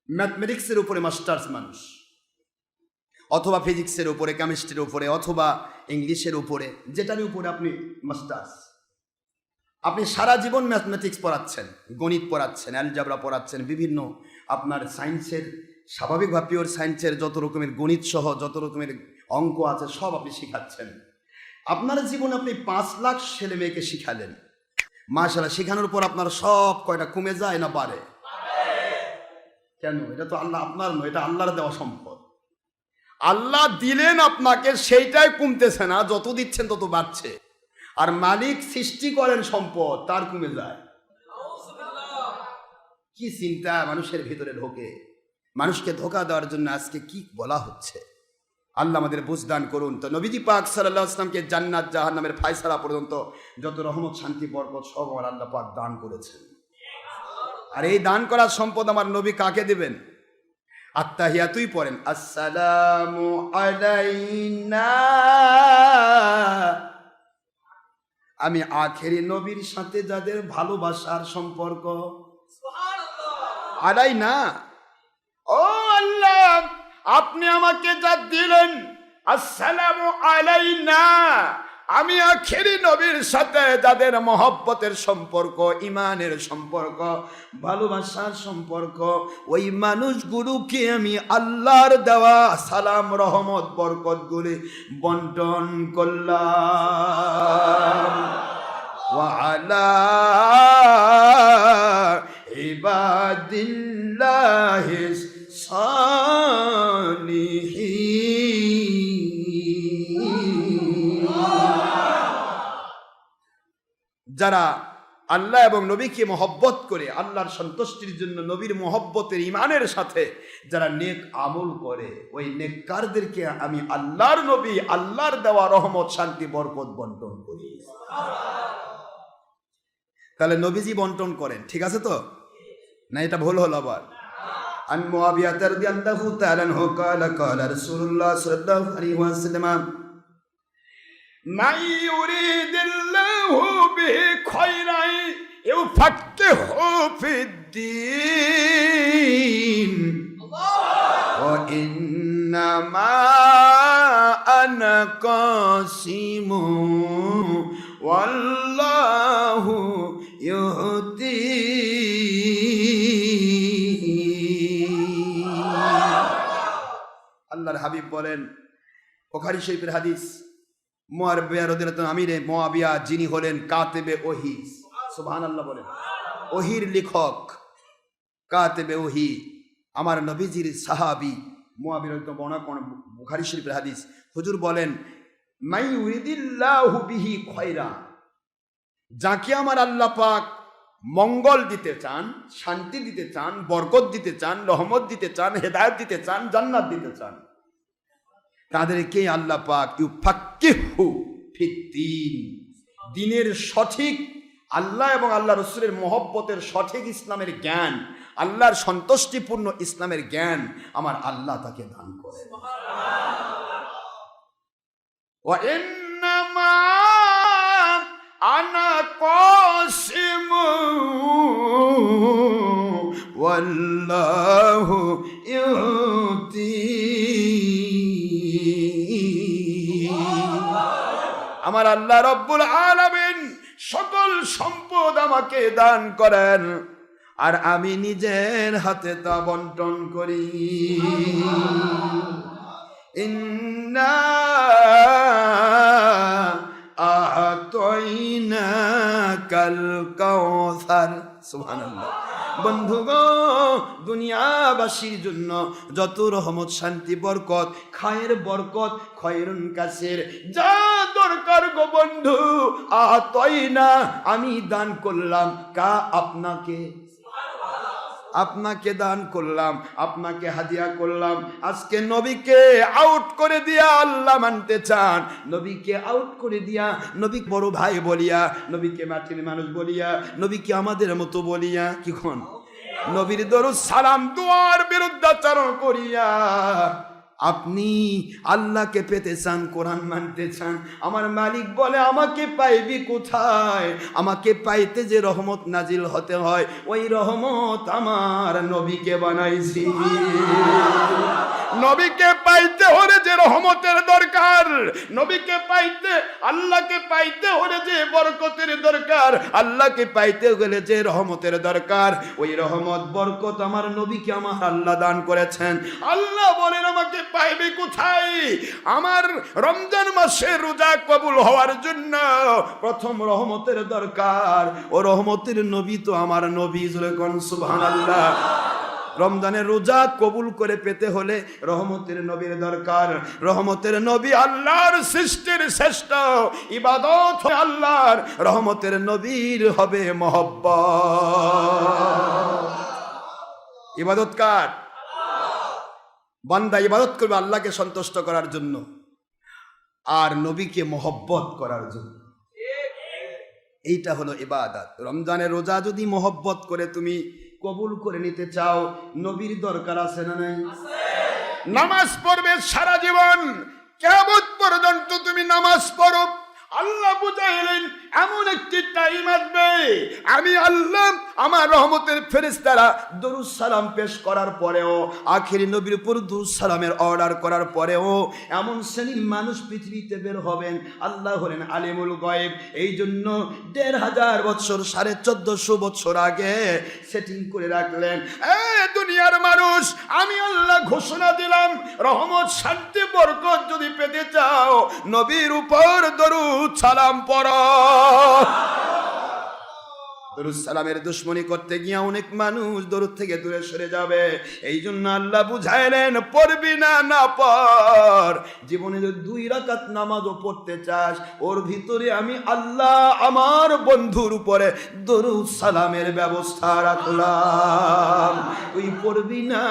ম্যাথমেটিক্সের উপরে মাস্টার্স মানুষ, অথবা ফিজিক্সের উপরে, কেমিস্ট্রির উপরে, অথবা ইংলিশের উপরে, যেটার উপরে আপনি মাস্টার্স, আপনি সারা জীবন ম্যাথমেটিক্স পড়াচ্ছেন, গণিত পড়াচ্ছেন, অ্যালজাবরা পড়াচ্ছেন, বিভিন্ন আপনার সায়েন্সের, স্বাভাবিকভাবে পিওর সায়েন্সের যত রকমের গণিত সহ যত রকমের অঙ্ক আছে সব আপনি শিখাচ্ছেন। আপনার জীবনে আপনি 5 লাখ ছেলে মেয়েকে শিখালেন, মাশাআল্লাহ, শেখানোর পর আপনার সব কয়টা কমে যায় না বাড়ে? কেন? এটা তো আল্লাহ আপনার নয়, এটা আল্লাহর দেওয়া সম্পদ। আল্লাহ দিলেন আপনাকে, সেইটাই কমতেছে না, যত দিচ্ছেন তত বাড়ছে। আর মালিক সৃষ্টি করেন সম্পদ, তার কমে যায়। কি চিন্তা মানুষের ভিতরে ঢোকে! মানুষকে ধোঁকা দেওয়ার জন্য আজকে কি বলা হচ্ছে, আল্লাহ আমাদের বুঝদান করুন। তো নবীজি পাক সাল্লাল্লাহু আলাইহি ওয়াসাল্লামকে জান্নাত জাহান্নামের ফয়সালা পর্যন্ত যত রহমত, শান্তি, বরকত সব আমার আল্লাহ পাক দান করেছেন। আর এই দান করার সম্পদ আমার নবী কাকে দেবেন? আত্তাহিয়াতুই পড়েন, আসসালামু আলাইনা। আমি আখেরি নবীর সাথে যাদের ভালোবাসার সম্পর্ক, আলাইনা, ও আল্লাহ আপনি আমাকে যা দিলেন, আসসালামু আলাইনা, আমি আখেরি নবীর সাথে যাদের মহব্বতের সম্পর্ক, ইমানের সম্পর্ক, ভালোবাসার সম্পর্ক, ওই মানুষগুলোকে আমি আল্লাহর দেওয়া সালাম, রহমত, বরকতগুলি বন্টন করলাম। ওয়া আলা ইবাদিল্লাহিস সালিহিন। যারা আল্লাহ এবং নবীকে মহব্বত করে, আল্লাহর সন্তুষ্টির জন্য নবীর মহব্বতের ইমানের সাথে যারা নেক আমল করে, ওই নেককারদেরকে আমি আল্লাহর নবী আল্লাহর দেওয়া রহমত, শান্তি, বরকত বন্টন করি। তাহলে নবীজি বন্টন করেন, ঠিক আছে তো? না এটা ভুল হলো আবার? আন মুআবিয়া রাদিয়াল্লাহু তাআলা আনহু ক্বালা ক্বালা রাসূলুল্লাহ সাল্লাল্লাহু আলাইহি ওয়াসাল্লাম, মান ইউরিদিল্লাহু বিহি খায়রান ইউফাক্কিহু ফিদ্দীন। ওয়া ইন্নামা আনা কাসিমুন ওয়াল্লাহু ইউতি। আল্লাহর হাবিব বলেন, বুখারী শরীফের হাদিস, মুআবিয়া রাদিয়াল্লাহু আমিরে মুআবিয়া, যিনি হলেন কাতেবে ওহী, সুবহানাল্লাহ বলেন, ওহীর লেখক, কাতেবে ওহী, আমার নবীজির সাহাবী মুআবিয়া রাদিয়াল্লাহু আনহু, বুখারী শরীফের হাদিস। হুজুর বলেন, মাই ইউরিদিল্লাহু বিহি খায়রা, যাকে আমার আল্লাহ পাক মঙ্গল দিতে চান, শান্তি দিতে চান, বরকত দিতে চান, রহমত দিতে চান, হেদায়েত দিতে চান, জান্নাত দিতে চান, তাদেরকে আল্লাহ পাক ইউফাক্কিহু ফিদ্দীন, দ্বীনের সঠিক, আল্লাহ এবং আল্লাহ রাসূলের মহব্বতের সঠিক ইসলামের জ্ঞান, আল্লাহর সন্তুষ্টিপূর্ণ ইসলামের জ্ঞান আমার আল্লাহ তাকে দান করেন। ওয়া ইন্নামা আনা কাসিমু ওয়াল্লাহু ইউতি, আমার আল্লাহ রব্বুল আলামিন সকল সম্পদ আমাকে দান করেন, আর আমি নিজের হাতে তা বন্টন করি। ইন্না আ'তাইনাকাল কাউসার, সুবহানাল্লাহ। বন্ধুগণ, দুনিয়াবাসীর জন্য যত রহমত, শান্তি, বরকত, খায়ের বরকত, খয়রুন কাসির, যা দরকার গো বন্ধু, আ'তাইনা, আমি দান করলাম, কা আপনাকে, আপনাকে দান করলাম, আপনাকে হাদিয়া করলাম। আজকে নবীকে আউট করে দিয়া আল্লাহ মানতে চান, নবীকে আউট করে দিয়া, নবী বড় ভাই বলিয়া, নবীকে মাটির মানুষ বলিয়া, নবীকে আমাদের মতো বলিয়া, কি কোন নবীর দরুদ সালাম দুয়ার বিরুদ্ধাচরণ করিয়া আপনি আল্লাহকে পেতে চান, কোরআন মানতে চান, আমার মালিক বলে আমাকে পাইবি কোথায়? আমাকে পাইতে যে রহমত নাজিল হতে হয়, ওই রহমত আমার নবীকে বানাইছি। নবীকে পাইতে হলে যে রহমতের দরকার, নবীকে পাইতে, আল্লাহকে পাইতে হলে যে বরকতের দরকার, আল্লাহকে পাইতে গেলে যে রহমতের দরকার, ওই রহমত বরকত আমার নবীকে আমার আল্লাহ দান করেছেন। আল্লাহ বলেন আমাকে পাইবে কোথায়? আমার রমজান মাসে রোজা কবুল হওয়ার জন্য প্রথম রহমতের দরকার, ও রহমতের নবী তো আমার নবী, যখন সুবহানাল্লাহ। রমজানের রোজা কবুল করে পেতে হলে রহমতের নবীর দরকার। রহমতের নবী আল্লাহর সৃষ্টির শ্রেষ্ঠ ইবাদত, আল্লাহর রহমতের নবীর হবে মহব্বত। ইবাদত কার? বান্দা ইবাদত করবে আল্লাহকে সন্তুষ্ট করার জন্য, আর নবীকে মহব্বত করার জন্য। এইটা হলো ইবাদত। রমজানের রোজা যদি মহব্বত করে তুমি কবুল করে নিতে চাও, নবীর দরকার আছে না নাই? নামাজ পড়বে সারা জীবন, কিয়ামত পর্যন্ত তুমি নামাজ পড়ো। আল্লাহ বুঝাইলেন এমন একটি টাইম আসবে, আমি আল্লাহ আমার রহমতের ফেরেশতারা দরুদ সালাম পেশ করার পরেও, আখিরি নবীর উপর দরুদ সালামের অর্ডার করার পরেও এমন শ্রেণীর মানুষ পৃথিবীতে বের হবেন। আল্লাহ হলেন আলিমুল গায়ব। এই জন্য ১৫০০ বছর, ১৪৫০ বছর আগে সেটিং করে রাখলেন, দুনিয়ার মানুষ, আমি আল্লাহ ঘোষণা দিলাম, রহমত, শান্তি, বরকত যদি পেতে চাও, নবীর উপর দরুদ সালাম পড়ো। দরুদ সালামের দুশমনি করতে গিয়ে অনেক মানুষ দরুদ থেকে দূরে সরে যাবে। এই জন্য আল্লাহ বুঝাইলেন, পড়বি না, না পড়। জীবনে যদি 2 রাকাত নামাজও পড়তে চাস, ওর ভিতরে আমি আল্লাহ আমার বন্ধুর উপরে দরুদ সালামের ব্যবস্থা রাখলাম। তুই পড়বি না,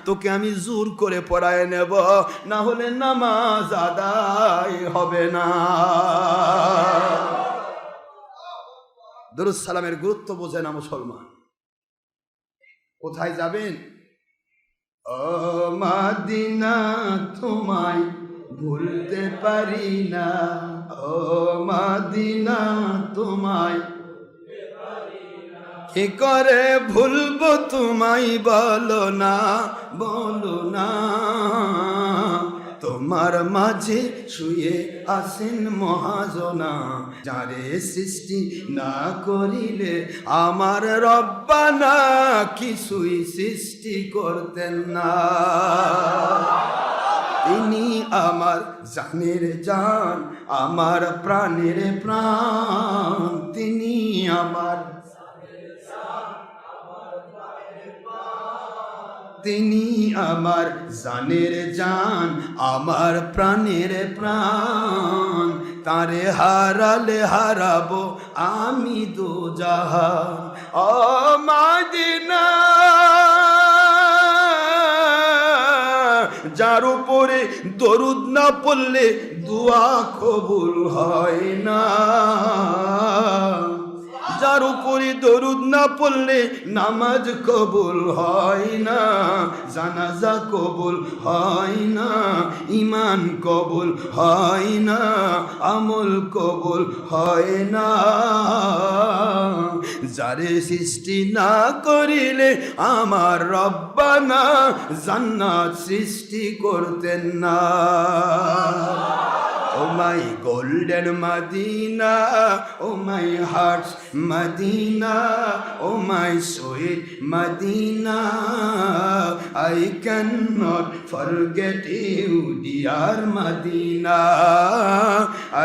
তোকে আমি জোর করে পড়ায় নেব, না হলে নামাজ আদায় হবে না। দরুদ সালামের গুরুত্ব বোঝে না মুসলমান। কোথায় যাবেন? ও মদিনা তোমায় ভুলতে পারি না, ও মদিনা তোমায় কি করে ভুলবো তোমায়, বলো না, বলো না। তোমার মাঝে শুয়ে আসেন মহাজনা, যারে সৃষ্টি না করিলে আমার রব্বানা কিছুই সৃষ্টি করতেন না। তিনি আমার জানের জান, আমার প্রাণের প্রাণ, তিনি আমার, তিনি আমার জানের জান, আমার প্রাণের প্রাণ, তারে হারালে হারাবো আমি দোজাহান। ও মদিনা, যার উপরে দরুদ না পড়লে দোয়া কবুল হয় না, যার উপরে দরুদ না পড়লে নামাজ কবুল হয় না, জানাজা কবুল হয় না, ঈমান কবুল হয় না, আমল কবুল হয় না। যারে সৃষ্টি না করিলে আমার রব্বানা জান্নাত সৃষ্টি করতেন না। Oh my golden Medina, oh my heart's Medina, oh my sweet Medina, I cannot forget you, dear Medina,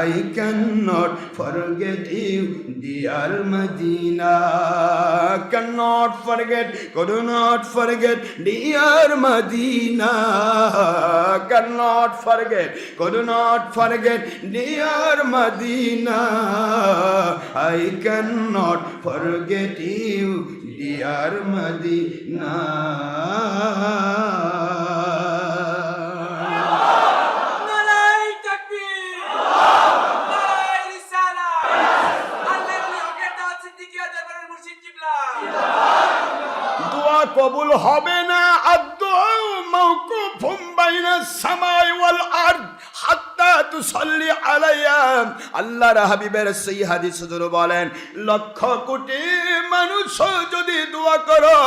I cannot forget you, dear Medina, cannot forget, could not forget, dear Medina, cannot forget, could not forget, dear Medina, I cannot forget you, dear Medina. নারায়ে তাকবীর, নারায়ে রিসালাত। আল্লাহর ওলি হকের দাওয়াত সিদ্দিকীয়া দরবারের মুর্শিদ কিবলা। দোয়া কবুল হবে না, আদ-দুআ মাওকুফুম বাইনাস সামাই ওয়াল আরদ হাত্তা তুসাল্লি আলাইয়া। আল্লাহর হাবিবের সেই হাদিস হুজুর বলেন, লক্ষ কোটি মানুষ যদি দোয়া করো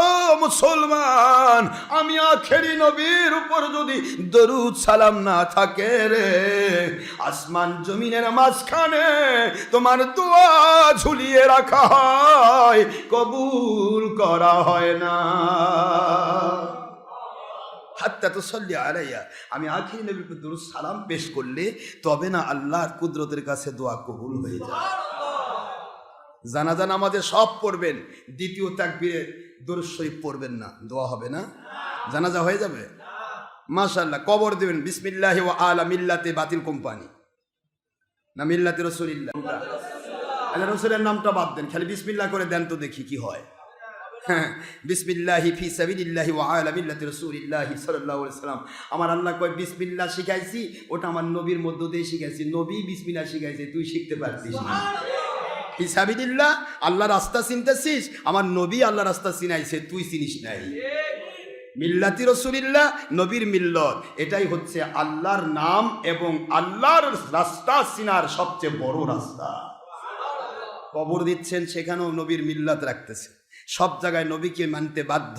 ও মুসলমান, আমি আখেরি নবীর উপর যদি দরুদ সালাম না থাকে রে, আসমান জমিনের মাঝখানে তোমার দোয়া ঝুলিয়ে রাখা হয়, কবুল করা হয় না। হাত্তা তুসাল্লি আলাইয়া, আমি আখিরি নবীর উপর দরুদ সালাম পেশ করলে তবে না আল্লাহর কুদরতের কাছে দোয়া কবুল হয়ে যায়। জানাজা নামাজে সব পড়বেন, দ্বিতীয় তাকবীরে দরুদ শরীফ পড়বেন না, দোয়া হবে না, জানাজা হয়ে যাবে। মাশাআল্লাহ, কবর দিবেন বিসমিল্লাহি ওয়া আলা মিল্লাতে বাতিল কোম্পানি না মিল্লাতে রাসূলুল্লাহ, আল্লাহ রাসূলের নামটা বাদ দেন, খালি বিসমিল্লাহ করে দেন তো দেখি কি হয়। হ্যাঁ, বিসমিল্লাহি ফি সাবিলিল্লাহি ওয়া আলা মিল্লাতি রাসূলিল্লাহি সাল্লাল্লাহু আলাইহি ওয়াসাল্লাম। আমার আল্লাহ কয় বিসমিল্লাহ শিখাইছি, ওটা আমার নবীর মধ্য দিয়ে শিখাইছি। নবী বিসমিল্লাহ শিখাইছে, তুই শিখতে পারতিস না। ফি সাবিলিল্লাহ, আল্লাহর রাস্তা চিনতেছিস, আমার নবী আল্লাহর রাস্তা চিনাইছে, তুই চিনিস নাই। মিল্লাতি রাসূলিল্লাহ, নবীর মিল্লত, এটাই হচ্ছে আল্লাহর নাম এবং আল্লাহর রাস্তা চিনার সবচেয়ে বড় রাস্তা। কবর দিচ্ছেন, সেখানেও নবীর মিল্লাত রাখতেছে, সব জায়গায় নবীকে মানতে বাধ্য,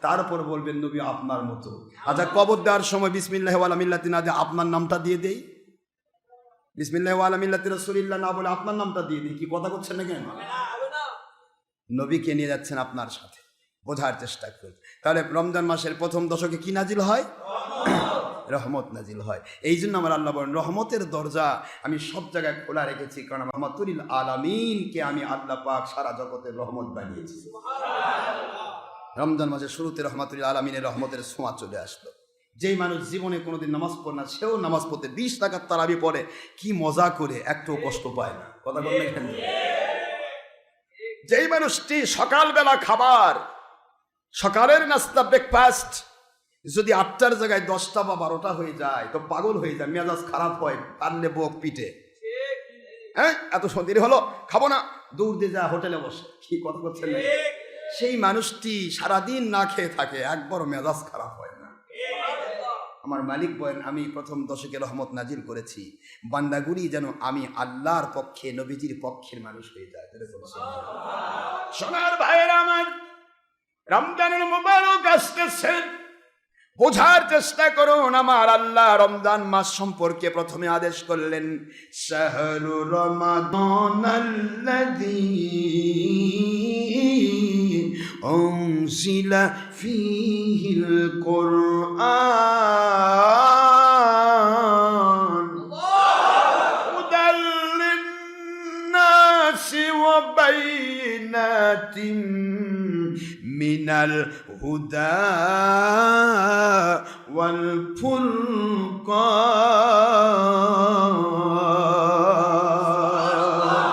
তারপর বলবেন নবী আপনার মতো। আচ্ছা, কবর দেওয়ার সময় বিসমিল্লাহি ওয়া আলা মিল্লাতি না দিয়ে আপনার নামটা দিয়ে দেই, বিসমিল্লাহি ওয়া আলা মিল্লাতি রাসূলিল্লাহ না বলে আপনার নামটা দিয়ে দিই, কি কথা করছেন না কেন? নবীকে নিয়ে যাচ্ছেন আপনার সাথে, বোঝার চেষ্টা করুন। তাহলে রমজান মাসের প্রথম দশকে কি নাজিল হয়? রহমত নাজিল হয়। এই জন্য আমার আল্লাহ বলেন, রহমতের দরজা আমি সব জায়গায় খোলা রেখেছি, কারণ রহমাতুল আলামিনকে আমি আল্লাহ পাক সারা জগতের রহমত বানিয়েছি। রমজান মাসের শুরুতে রহমাতুল আলামিনের রহমতের ছোঁয়া চলে আসলো। যেই মানুষ জীবনে কোনোদিন নামাজ পড়ে না, সেও নামাজ পড়তে 20 টাকার তারাবি পড়ে, কি মজা করে, একটু কষ্ট পায় না। কথা বললেন কেন? যেই মানুষটি সকালবেলা খাবার, সকালের নাস্তা ব্রেকফাস্ট যদি 8টার জায়গায় 10টা বা 12টা হয়ে যায়, তো পাগল হয়ে যায়, মেজাজ খারাপ হয়, পারলে বক পিটে, হ্যাঁ এত সন্দেহ হলো, খাবো না, দৌড় দিয়ে যায় হোটেলে বসে। কি কথা করছেন? সেই মানুষটি সারাদিন না খেয়ে থাকে, একবার মেজাজ খারাপ হয় না। আমার মালিক বলেন, আমি প্রথম দশকে রহমত নাজিল করেছি, বান্দাগুলি যেন আমি আল্লাহর পক্ষে, নবীজির পক্ষের মানুষ হয়ে যায়। সোনার ভাইয়েরা আমার, রমজানের মুবারক আসতেছে, বোঝার চেষ্টা করুন। আমার আল্লাহ রমজান মাস সম্পর্কে প্রথমে আদেশ করলেন, শাহরু রমাদানাল্লাযী উনজিলা ফীহিল কুরআন وبينات من الهدى والفرقان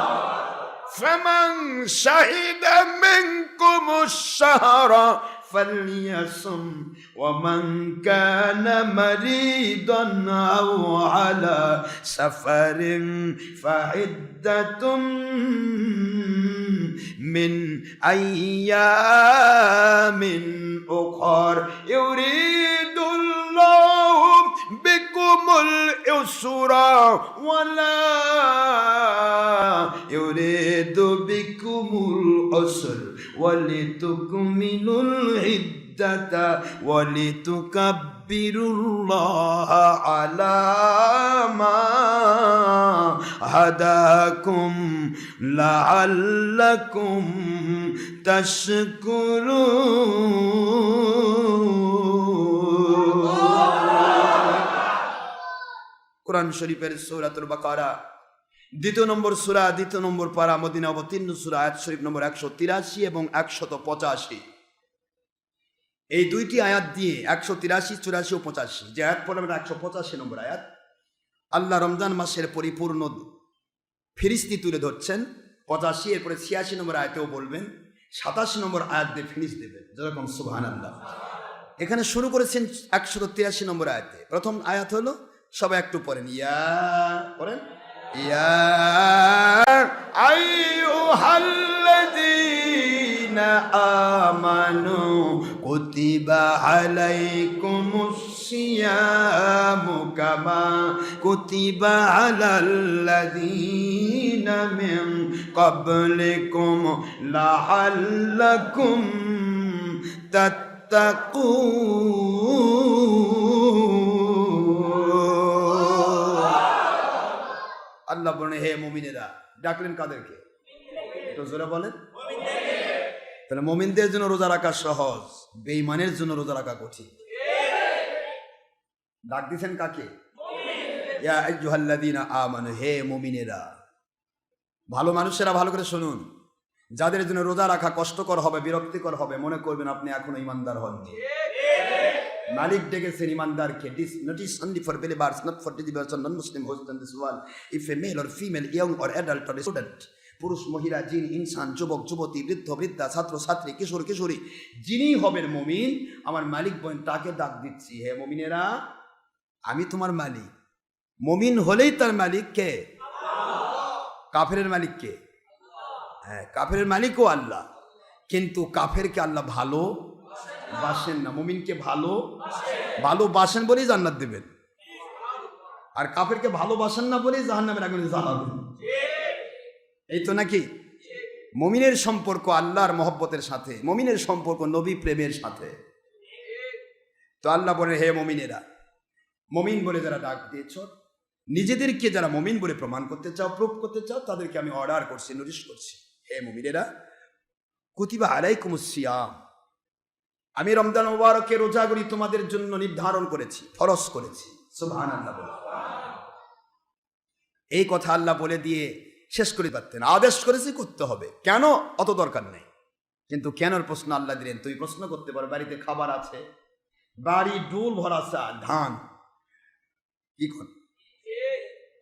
فمن شهد منكم الشهر فليصم ومن كان مريضا أو على سفر فعدة من أيام أخر يريد الله بكم اليسر ولا يريد بكم العسر ولتكملوا العدة ولتكبروا الله على ما هداكم لعلكم تشكرون কোরআন শরীফের সূরাতুল বাকারা দ্বিতীয় নম্বর সূরা দ্বিতীয় নম্বর পারা মদিনা অবতীর্ণ সূরা আয়াত শরীফ নম্বর 183 এবং 185 এই দুইটি আয়াত দিয়ে 183 84 ও 85 যে আয়াত পড়লাম 185 নম্বর আয়াত আল্লাহ রমজান মাসের পরিপূর্ণ ফিরিস্তি তুলে ধরছেন 85 এরপরে 86 নম্বর আয়াতেও বলবেন 87 নম্বর আয়াত দিয়ে ফিনিশ দেবেন যেরকম সুবহানাল্লাহ এখানে শুরু করেছেন 183 নম্বর আয়াতে প্রথম আয়াত হলো সবাই একটু পড়েন ইয়া পড়েন ইয়া আইয়ুহাল্লাযীনা আমানু কুতিবা আলাইকুমুস সিয়ামু কামা কুতিবা আলাল্লাযীনা মিন ক্বাবলিকুম লাআল্লাকুম আল্লাহ বলেন হে মুমিনেরা ডাকলেন কাদেরকে একটু জোরে বলেন তাহলে মুমিনদের জন্য রোজা রাখা সহজ বেঈমানের জন্য রোজা রাখা কঠিন ডাক দিছেন কাকে ইয়া আইয়ুহাল্লাযীনা আমানু হে মুমিনেরা ভালো মানুষেরা ভালো করে শুনুন যাদের জন্য রোজা রাখা কষ্টকর হবে বিরক্তিকর হবে মনে করবেন আপনি এখনো ঈমানদার হননি মালিক ডেকেছেন ঈমানদারকে this notice only for believers not for disbelievers non muslim host in this world if a male or female young or adult or student পুরুষ মহিলা জিন ইনসান যুবক যুবতী বৃদ্ধ বৃদ্ধা ছাত্র ছাত্রী কিশোর কিশোরী যিনি হবেন মুমিন আমার মালিক বলেন তাকে ডাক দিচ্ছি হে মুমিনেরা আমি তোমার মালিক মুমিন হলেই তার মালিক কে কাফেরের মালিক কে হ্যাঁ কাফেরের মালিকও আল্লাহ কিন্তু কাফেরকে আল্লাহ ভালো বাসেন না মুমিনকে ভালোবাসেন বলেই জান্নাত দেবেন আর কাফেরকে ভালোবাসেন না বলেই জাহান্নামের আগুনে জ্বালাবেন এই তো নাকি মুমিনের সম্পর্ক আল্লাহর মহব্বতের সাথে মুমিনের সম্পর্ক নবী প্রেমের সাথে তো আল্লাহ বলে হে মুমিনেরা মুমিন বলে যারা ডাক দিয়েছ নিজেদেরকে যারা মুমিন বলে প্রমাণ করতে চাও প্রুফ করতে চাও তাদেরকে আমি অর্ডার করছি নোটিশ করছি হে মুমিনেরা কুতিবা আলাইকুমুস সিয়াম আমি রমজান মুবারকের রোজাগুলি তোমাদের জন্য নির্ধারণ করেছি ফরজ করেছি সুবহানাল্লাহ বলে এই কথা আল্লাহ বলে দিয়ে শেষ করে পারতেন আদেশ করেছি করতে হবে কেন অত দরকার নেই কিন্তু কেনর প্রশ্ন আল্লাহ দিলেন তুই প্রশ্ন করতে পারো বাড়িতে খাবার আছে বাড়ি ডুল ভরা চাল ধান কি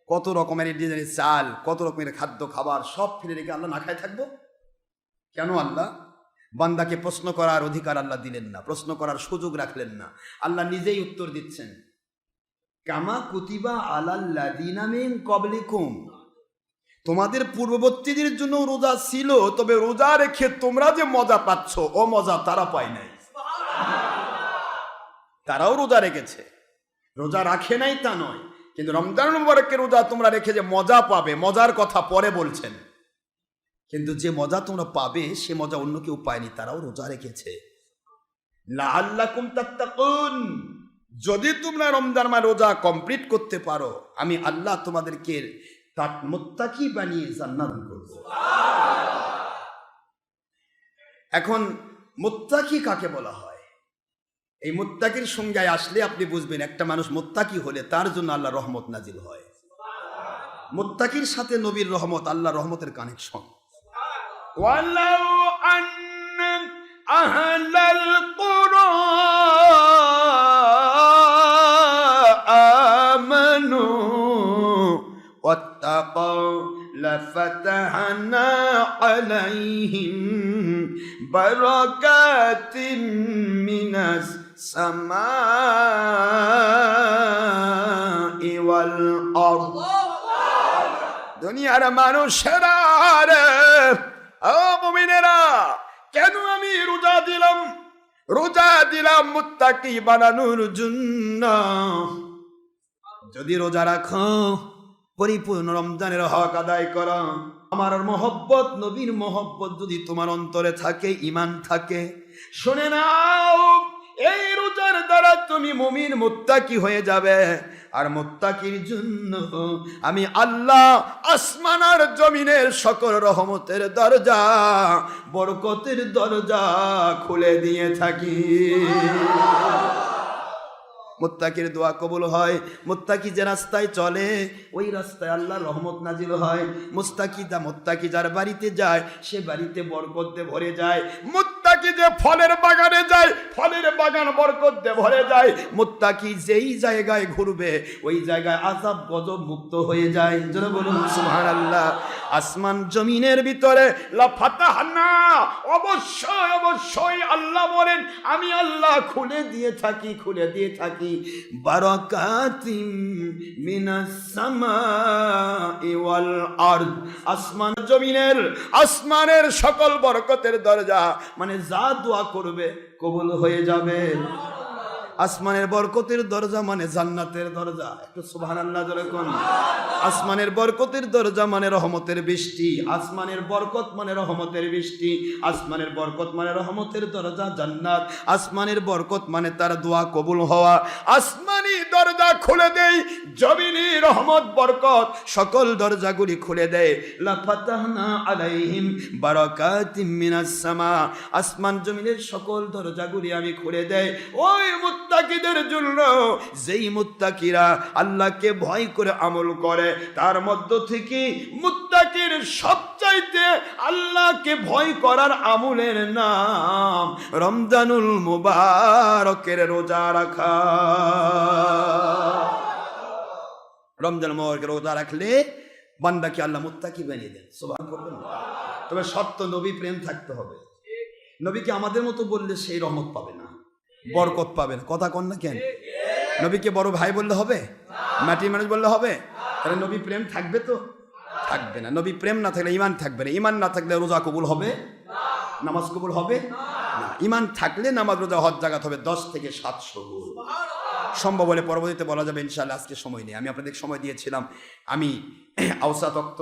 কত রকমের ডিজাইনের চাল কত রকমের খাদ্য খাবার সব ফেলে রেখে আল্লাহ না খায় থাকবো কেন আল্লাহ বান্দাকে প্রশ্ন করার অধিকার আল্লাহ দিলেন না প্রশ্ন করার সুযোগ রাখলেন না আল্লাহ নিজেই উত্তর দিচ্ছেন কামা কুতিবা আলাল্লাযীনা মিন ক্বাবলিকুম তোমাদের পূর্ববর্তীদের জন্য রোজা ছিল তবে রোজা রেখে তোমরা যে মজা পাচ্ছ ও মজা তারা পায় নাই তারাও রোজা রেখেছে রোজা রাখে নাই তা নয় কিন্তু রমজান মুবারকের রোজা তোমরা রেখে যে মজা পাবে মজার কথা পরে বলছেন কিন্তু যে মজা তোমরা পাবে সে মজা অন্য কেউ পায়নি তারাও রোজা রেখেছে লাআল্লাকুম তাত্তাকুন যদি তোমরা রমজান মাস রোজা কমপ্লিট করতে পারো আমি আল্লাহ তোমাদেরকে মুত্তাকি বানিয়ে জান্নাত করব এখন মুত্তাকি কাকে বলা হয় এই মুত্তাকির সংজ্ঞায় আসলে আপনি বুঝবেন একটা মানুষ মুত্তাকি হলে তার জন্য আল্লাহ রহমত নাজিল হয় মুত্তাকির সাথে নবীর রহমত আল্লাহ রহমতের কানেকশন ওয়ালাউ আন্না আহলাল কুরা আমানু ওয়াত্তাকাউ লাফাতাহনা আলাইহিম বারাকাতিন মিনাস সামাই ওয়াল আরদ। দুনিয়ার মানুষেরা রে, ও মুমিনেরা, কেন আমি রোজা দিলাম? রোজা দিলাম মুত্তাকি বানানোর জন্য। যদি রোজা রাখো, পরিপূর্ণ রমজানের হক আদায় করো, আমার মহব্বত, নবীর মহব্বত যদি তোমার অন্তরে থাকে, ঈমান থাকে, শুনে নাও, এই রোজার দ্বারা তুমি মুমিন মুত্তাকি হয়ে যাবে। আর মুত্তাকির জন্য আমি আল্লাহ আসমান আর জমিনের সকল রহমতের দরজা, বরকতের দরজা খুলে দিয়ে থাকি। মুত্তাকির দোয়া কবুল হয়। মুত্তাকি যে রাস্তায় চলে, ওই রাস্তায় আল্লাহর রহমত নাজিল হয়। মুত্তাকি যার বাড়িতে যায়, সে বাড়িতে বরকত দিয়ে ভরে যায়। মুত্তাকি যে ফলের বাগানে যায়, ফলের বাগান বরকত দিয়ে ভরে যায়। মুত্তাকি যেই জায়গায় ঘুরবে, ওই জায়গায় আযাব গজব মুক্ত হয়ে যায়। জোরে বলুন সুবহানাল্লাহ। আসমান জমিনের ভিতরে লা ফাতাহনা, অবশ্যই অবশ্যই আল্লাহ বলেন, আমি আল্লাহ খুলে দিয়ে থাকি বারাকাতিম মিনাস সামাই ওয়াল আরদ। আসমান জমিনের, আসমানের সকল বরকতের দরজা, মানে যা দোয়া করবে কবুল হয়ে যাবে। আসমানের বরকতের দরজা মানে জান্নাতের দরজা। একটু সুবহানাল্লাহ জোরে কোন। আসমানের বরকতের দরজা মানে রহমতের বৃষ্টি। আসমানের বরকত মানে রহমতের বৃষ্টি। আসমানের বরকত মানে রহমতের দরজা জান্নাত। আসমানের বরকত মানে তার দোয়া কবুল হওয়া। আসমানি দরজা খুলে দেয়, জমিনি রহমত বরকত সকল দরজাগুলি খুলে দেয়। লা ফাতাহনা আলাইহিম বারাকাতিম মিনাস সামা, আসমান জমিনের সকল দরজাগুলি আমি খুলে দেয় ওই মুত্তাকিদের জন্য, যেই মুত্তাকিরা আল্লাহকে ভয় করে আমল করে। তার মধ্য থেকে মুত্তাকির সবচাইতে আল্লাহকে ভয় করার আমলের নাম রমজানুল মুবারকের রোজা রাখা। রমজান মুবারকের রোজা রাখলে বান্দাকে আল্লাহ মুত্তাকি বানিয়ে দেন। সুবহানাল্লাহ। তবে শর্ত, নবী প্রেম থাকতে হবে। নবীকে আমাদের মতো বললে সেই রহমত পাবে না, বরকত পাবে না। কথা কন না কেন? নবীকে বড় ভাই বললে হবে? মাটির মানুষ বললে হবে? তাহলে নবী প্রেম থাকবে তো? থাকবে না। নবী প্রেম না থাকলে ঈমান থাকবে না। ঈমান না থাকলে রোজা কবুল হবে? নামাজ কবুল হবে না। ঈমান থাকলে নামাজ, রোজা, হজ জাকাত হবে 10 থেকে 700 গুণ। সম্ভব হলে পরবর্তীতে বলা যাবে ইনশাআল্লাহ। আজকে সময় নেই, আমি আপনাদের সময় দিয়েছিলাম। আমি আওসাত ওয়াক্ত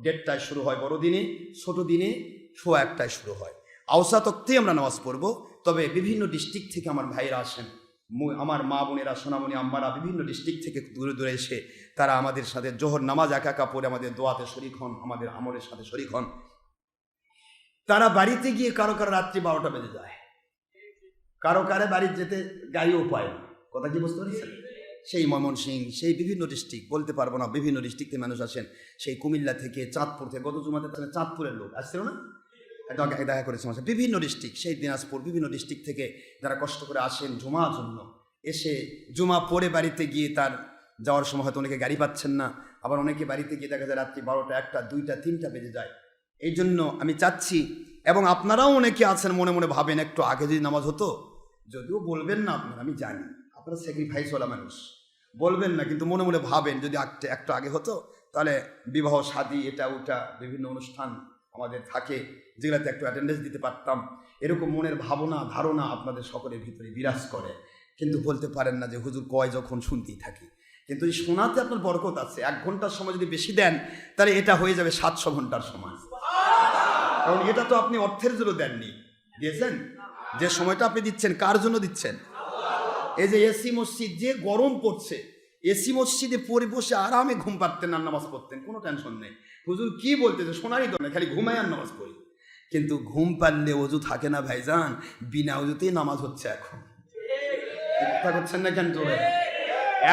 1:30টায় শুরু হয় বড় দিনে, ছোট দিনে 1:15টায় শুরু হয়। আওসাত ওয়াক্তেই আমরা নামাজ পড়বো। তবে বিভিন্ন ডিস্ট্রিক্ট থেকে আমার ভাইরা আসেন, আমার মা বোনেরা, সোনামণি আম্মারা বিভিন্ন ডিস্ট্রিক্ট থেকে দূরে দূরে এসে তারা আমাদের সাথে জোহর নামাজ একা পড়ে আমাদের দোয়াতে শরীক হন, আমাদের আমলের সাথে শরীক হন। তারা বাড়িতে গিয়ে কারো রাত্রি 12টা বেজে যায়, কারো বাড়িতে যেতে গাড়িও পায় না। কথা কি বুঝতে পারছেন? সেই ময়মনসিংহ, সেই বিভিন্ন ডিস্ট্রিক্ট বলতে পারবো না, বিভিন্ন ডিস্ট্রিক্টে মানুষ আসেন। সেই কুমিল্লা থেকে, চাঁদপুর থেকে, গত জুমাতে চাঁদপুরের লোক আসছিল না, দেখা করেছে আমার সাথে। বিভিন্ন ডিস্ট্রিক্ট, সেই দিনাজপুর, বিভিন্ন ডিস্ট্রিক্ট থেকে যারা কষ্ট করে আসেন জুমার জন্য, এসে জুমা পড়ে বাড়িতে গিয়ে তার যাওয়ার সময় হয়তো অনেকে গাড়ি পাচ্ছেন না, আবার অনেকে বাড়িতে গিয়ে দেখা যায় রাত্রি 12টা, 1টা, 2টা, 3টা বেজে যায়। এই জন্য আমি চাচ্ছি, এবং আপনারাও অনেকে আছেন মনে মনে ভাবেন একটু আগে যদি নামাজ হতো, যদিও বলবেন না আপনারা, আমি জানি আপনারা স্যাক্রিফাইসওয়ালা মানুষ, বলবেন না, কিন্তু মনে মনে ভাবেন যদি একটু আগে হতো তাহলে বিবাহ শাদী এটা ওটা বিভিন্ন অনুষ্ঠান আমাদের থাকে, যেগুলোতে একটু অ্যাটেন্ডেন্স দিতে পারতাম। এরকম মনের ভাবনা ধারণা আপনাদের সকলের ভিতরে বিরাজ করে, কিন্তু বলতে পারেন না যে হুজুর কয় যখন শুনতেই থাকি। কিন্তু এই শোনাতে আপনার বরকত আছে। 1 ঘন্টার সময় যদি বেশি দেন তাহলে এটা হয়ে যাবে 700 ঘন্টার সময়। কারণ এটা তো আপনি অর্থের জন্য দেননি, দিয়েছেন। যে সময়টা আপনি দিচ্ছেন কার জন্য দিচ্ছেন? এই যে এসি মসজিদ, যে গরম পড়ছে, এসি মসজিদে পড়ে বসে আরামে ঘুম পারতেন আর নামাজ পড়তেন, কোনো টেনশন নেই। হুজুর কি বলতেছে শোনারই তো না, খালি ঘুমাই আর নামাজ পড়ি। কিন্তু ঘুম পারলে অজু থাকে না ভাইজান, বিনা অজুতেই নামাজ হচ্ছে এখন। কথা করছেন না কেন? জোরে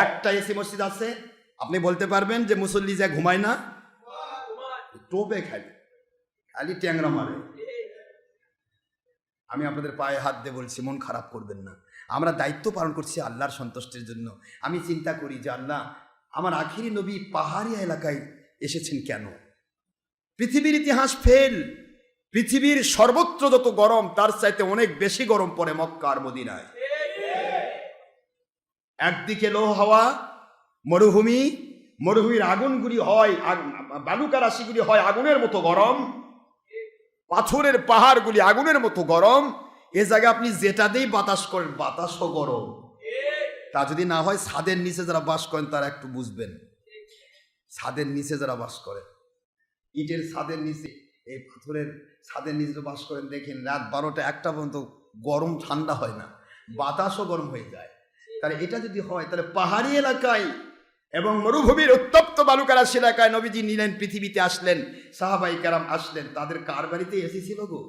একটা এসি মসজিদ আছে, আপনি বলতে পারবেন যে মুসল্লি যা ঘুমায় না? টোপে খালি, খালি ট্যাংরা মারে। আমি আপনাদের পায়ে হাত দিয়ে বলছি, মন খারাপ করবেন না। আমরা দায়িত্ব পালন করছি আল্লাহর সন্তুষ্টির জন্য। আমি চিন্তা করি যে আল্লাহ, আমার আখিরি নবী পাহাড়ি এলাকায় এসেছেন কেন? পৃথিবীর ইতিহাস ফেল। পৃথিবীর সর্বত্র যত গরম তার চাইতে অনেক বেশি গরম পড়ে মক্কা আর মদিনায়। একদিকে লো হাওয়া, মরুভূমি, মরুভূমির আগুনগুলি হয়, বালুকা রাশিগুলি হয় আগুনের মতো গরম, পাথরের পাহাড়গুলি আগুনের মতো গরম। এ জায়গায় আপনি যেটা দিয়েই বাতাস করেন, বাতাসও গরম। তা যদি না হয়, ছাদের নিচে যারা বাস করেন তারা একটু বুঝবেন। ছাদের নিচে যারা বাস করেন, ইটের ছাদের নিচে, এই পাথরের ছাদের নিচে বাস করেন, দেখেন রাত 12টা 1টা পর্যন্ত গরম ঠান্ডা হয় না, বাতাসও গরম হয়ে যায়। তাহলে এটা যদি হয়, তাহলে পাহাড়ি এলাকায় এবং মরুভূমির উত্তপ্ত বালুকারাশি এলাকায় নবীজি নিলেন, পৃথিবীতে আসলেন, সাহাবাই কেরাম আসলেন, তাদের কার বাড়িতে এসি ছিল গো?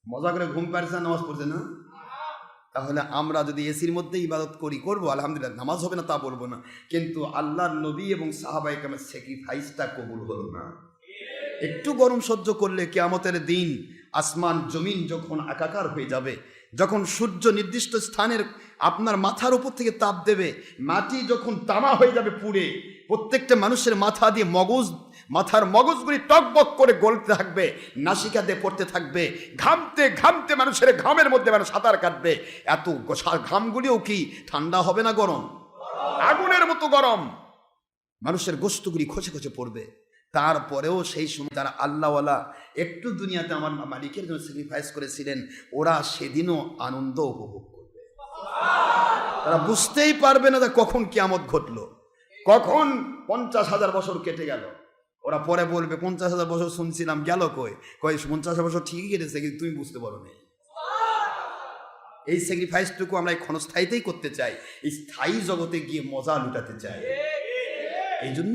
মজা করে ঘুম পাড়ছে, নামাজ পড়ছে না? তাহলে আমরা যদি এসির মধ্যে ইবাদত করি, করবো আলহামদুলিল্লাহ, নামাজ হবে না তা বলবো না, কিন্তু আল্লাহর নবী এবং সাহাবাই কেরামের স্যাক্রিফাইসটা কবুল হলো না। একটু গরম সহ্য করলে কিয়ামতের দিন আসমান জমিন যখন একাকার হয়ে যাবে, যখন সূর্য নির্দিষ্ট স্থানের আপনার মাথার উপর থেকে তাপ দেবে, মাটি যখন তামা হয়ে যাবে পুড়ে, প্রত্যেকটা মানুষের মাথা দিয়ে মাথার মগজগুলি টকবক করে গলতে থাকবে, নাসিকা দিয়ে পড়তে থাকবে, ঘামতে ঘামতে মানুষের ঘামের মধ্যে মানুষ সাঁতার কাটবে। এত ঘামগুলিও কি ঠান্ডা হবে না? গরম, আগুনের মতো গরম। মানুষের গোস্তগুলি খসে খসে পড়বে। তারপরেও সেই সময় তারা আল্লাহওয়ালা, একটু দুনিয়াতে আমার মালিকের জন্য স্যাক্রিফাইস করেছিলেন, ওরা সেদিনও আনন্দ উপভোগ করবে। তারা বুঝতেই পারবে না যে কখন কিয়ামত ঘটলো, কখন 50,000 বছর কেটে গেল। ওরা পরে বলবে 50,000 বছর শুনছিলাম, গেল কই? 50 বছর ঠিকই কেটেছে, কিন্তু তুমি বুঝতে পারো না। এই স্যাক্রিফাইসটুকু আমরা এই ক্ষণস্থায়ীতেই করতে চাই, এই স্থায়ী জগতে গিয়ে মজা লুটাতে চাই। এই জন্য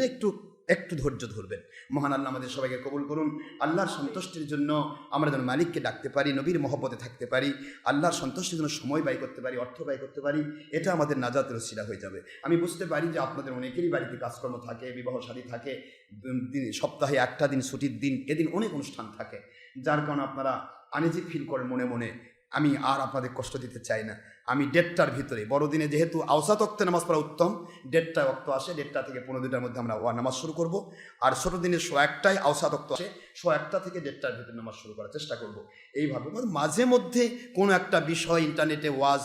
একটু ধৈর্য ধরবেন। মহান আল্লাহ আমাদের সবাইকে কবুল করুন। আল্লাহর সন্তুষ্টির জন্য আমরা যেন মালিককে ডাকতে পারি, নবীর মহব্বতে থাকতে পারি, আল্লাহর সন্তুষ্টির জন্য সময় ব্যয় করতে পারি, অর্থ ব্যয় করতে পারি, এটা আমাদের নাজাতের ওসিলা হয়ে যাবে। আমি বুঝতে পারি যে আপনাদের অনেকেরই বাড়িতে কাজকর্ম থাকে, বিবাহ শাদী থাকে, সপ্তাহে একটা দিন ছুটির দিন, এদিন অনেক অনুষ্ঠান থাকে, যার কারণে আপনারা আনইজি ফিল করেন মনে মনে। আমি আর আপনাদের কষ্ট দিতে চাই না। আমি 1:30টার ভিতরে, বড়দিনে যেহেতু আওসাত ওয়াক্তে নামাজ পড়া উত্তম, 1:30টায় ওয়াক্ত আসে, 1:30টা থেকে 15-2টার মধ্যে আমরা নামাজ শুরু করব। আর ছোট দিনে 1:15টায় আওসাত ওয়াক্ত আসে, 1:15 থেকে 1:30টার ভিতরে নামাজ শুরু করার চেষ্টা করব। এইভাবে মাঝে মধ্যে কোনো একটা বিষয় ইন্টারনেটে ওয়াজ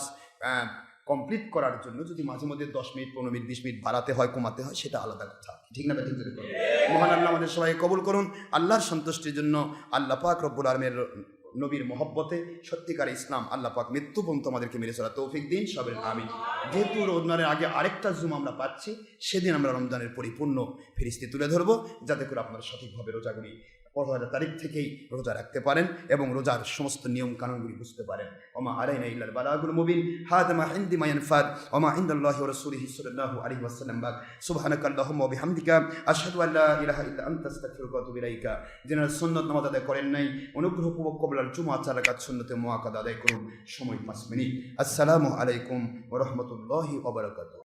কমপ্লিট করার জন্য যদি মাঝে মধ্যে 10 মিনিট 15 মিনিট 20 মিনিট বাড়াতে হয়, কমাতে হয়, সেটা আলাদা কথা, ঠিক না? ঠিক যদি করুন। মহান আল্লাহ আমাদের সবাইকে কবুল করুন। আল্লাহর সন্তুষ্টির জন্য আল্লাহ পাক রব্বুল আলামিনের নবীর মহব্বতে সত্যিকার ইসলাম আল্লাহ পাক মৃত্যু পর্যন্ত আমাদেরকে মেরে চলা তৌফিক দিন, সবের আমিন। যেহেতু রমজানের আগে আরেকটা জুম আমরা পাচ্ছি, সেদিন আমরা রমজানের পরিপূর্ণ ফিরিস্তি তুলে ধরবো, যাতে করে আপনারা সঠিকভাবে রোজাগুলি 15 তারিখ থেকেই রোজা রাখতে পারেন এবং রোজার সমস্ত নিয়ম কানুনগুলি বুঝতে পারেন। ওমা আলাইনা ইল্লাল বালাগুল মুবিন। হাদা মা ইনদি মা ইয়ানফাদ ওয়া মা ইনদাল্লাহি ওয়া রাসূলিহি সাল্লাল্লাহু আলাইহি ওয়াসাল্লাম। সুবহানাকা আল্লাহুম্মা ওয়া বিহামদিকা আশহাদু আল্লা ইলাহা ইল্লা আনতা আস্তাগফিরুকা ওয়া আতুবু ইলাইকা। যারা সুন্নাত নামাজ আদায় করেন নাই, অনুগ্রহপূর্বক কবলার জুমা 4 রাকাত সুন্নতে মুআক্কাদা আদায় করুন, সময় 5 মিনিট। আসসালামু আলাইকুম ওয়া রাহমাতুল্লাহি ওয়া বারাকাতুহু।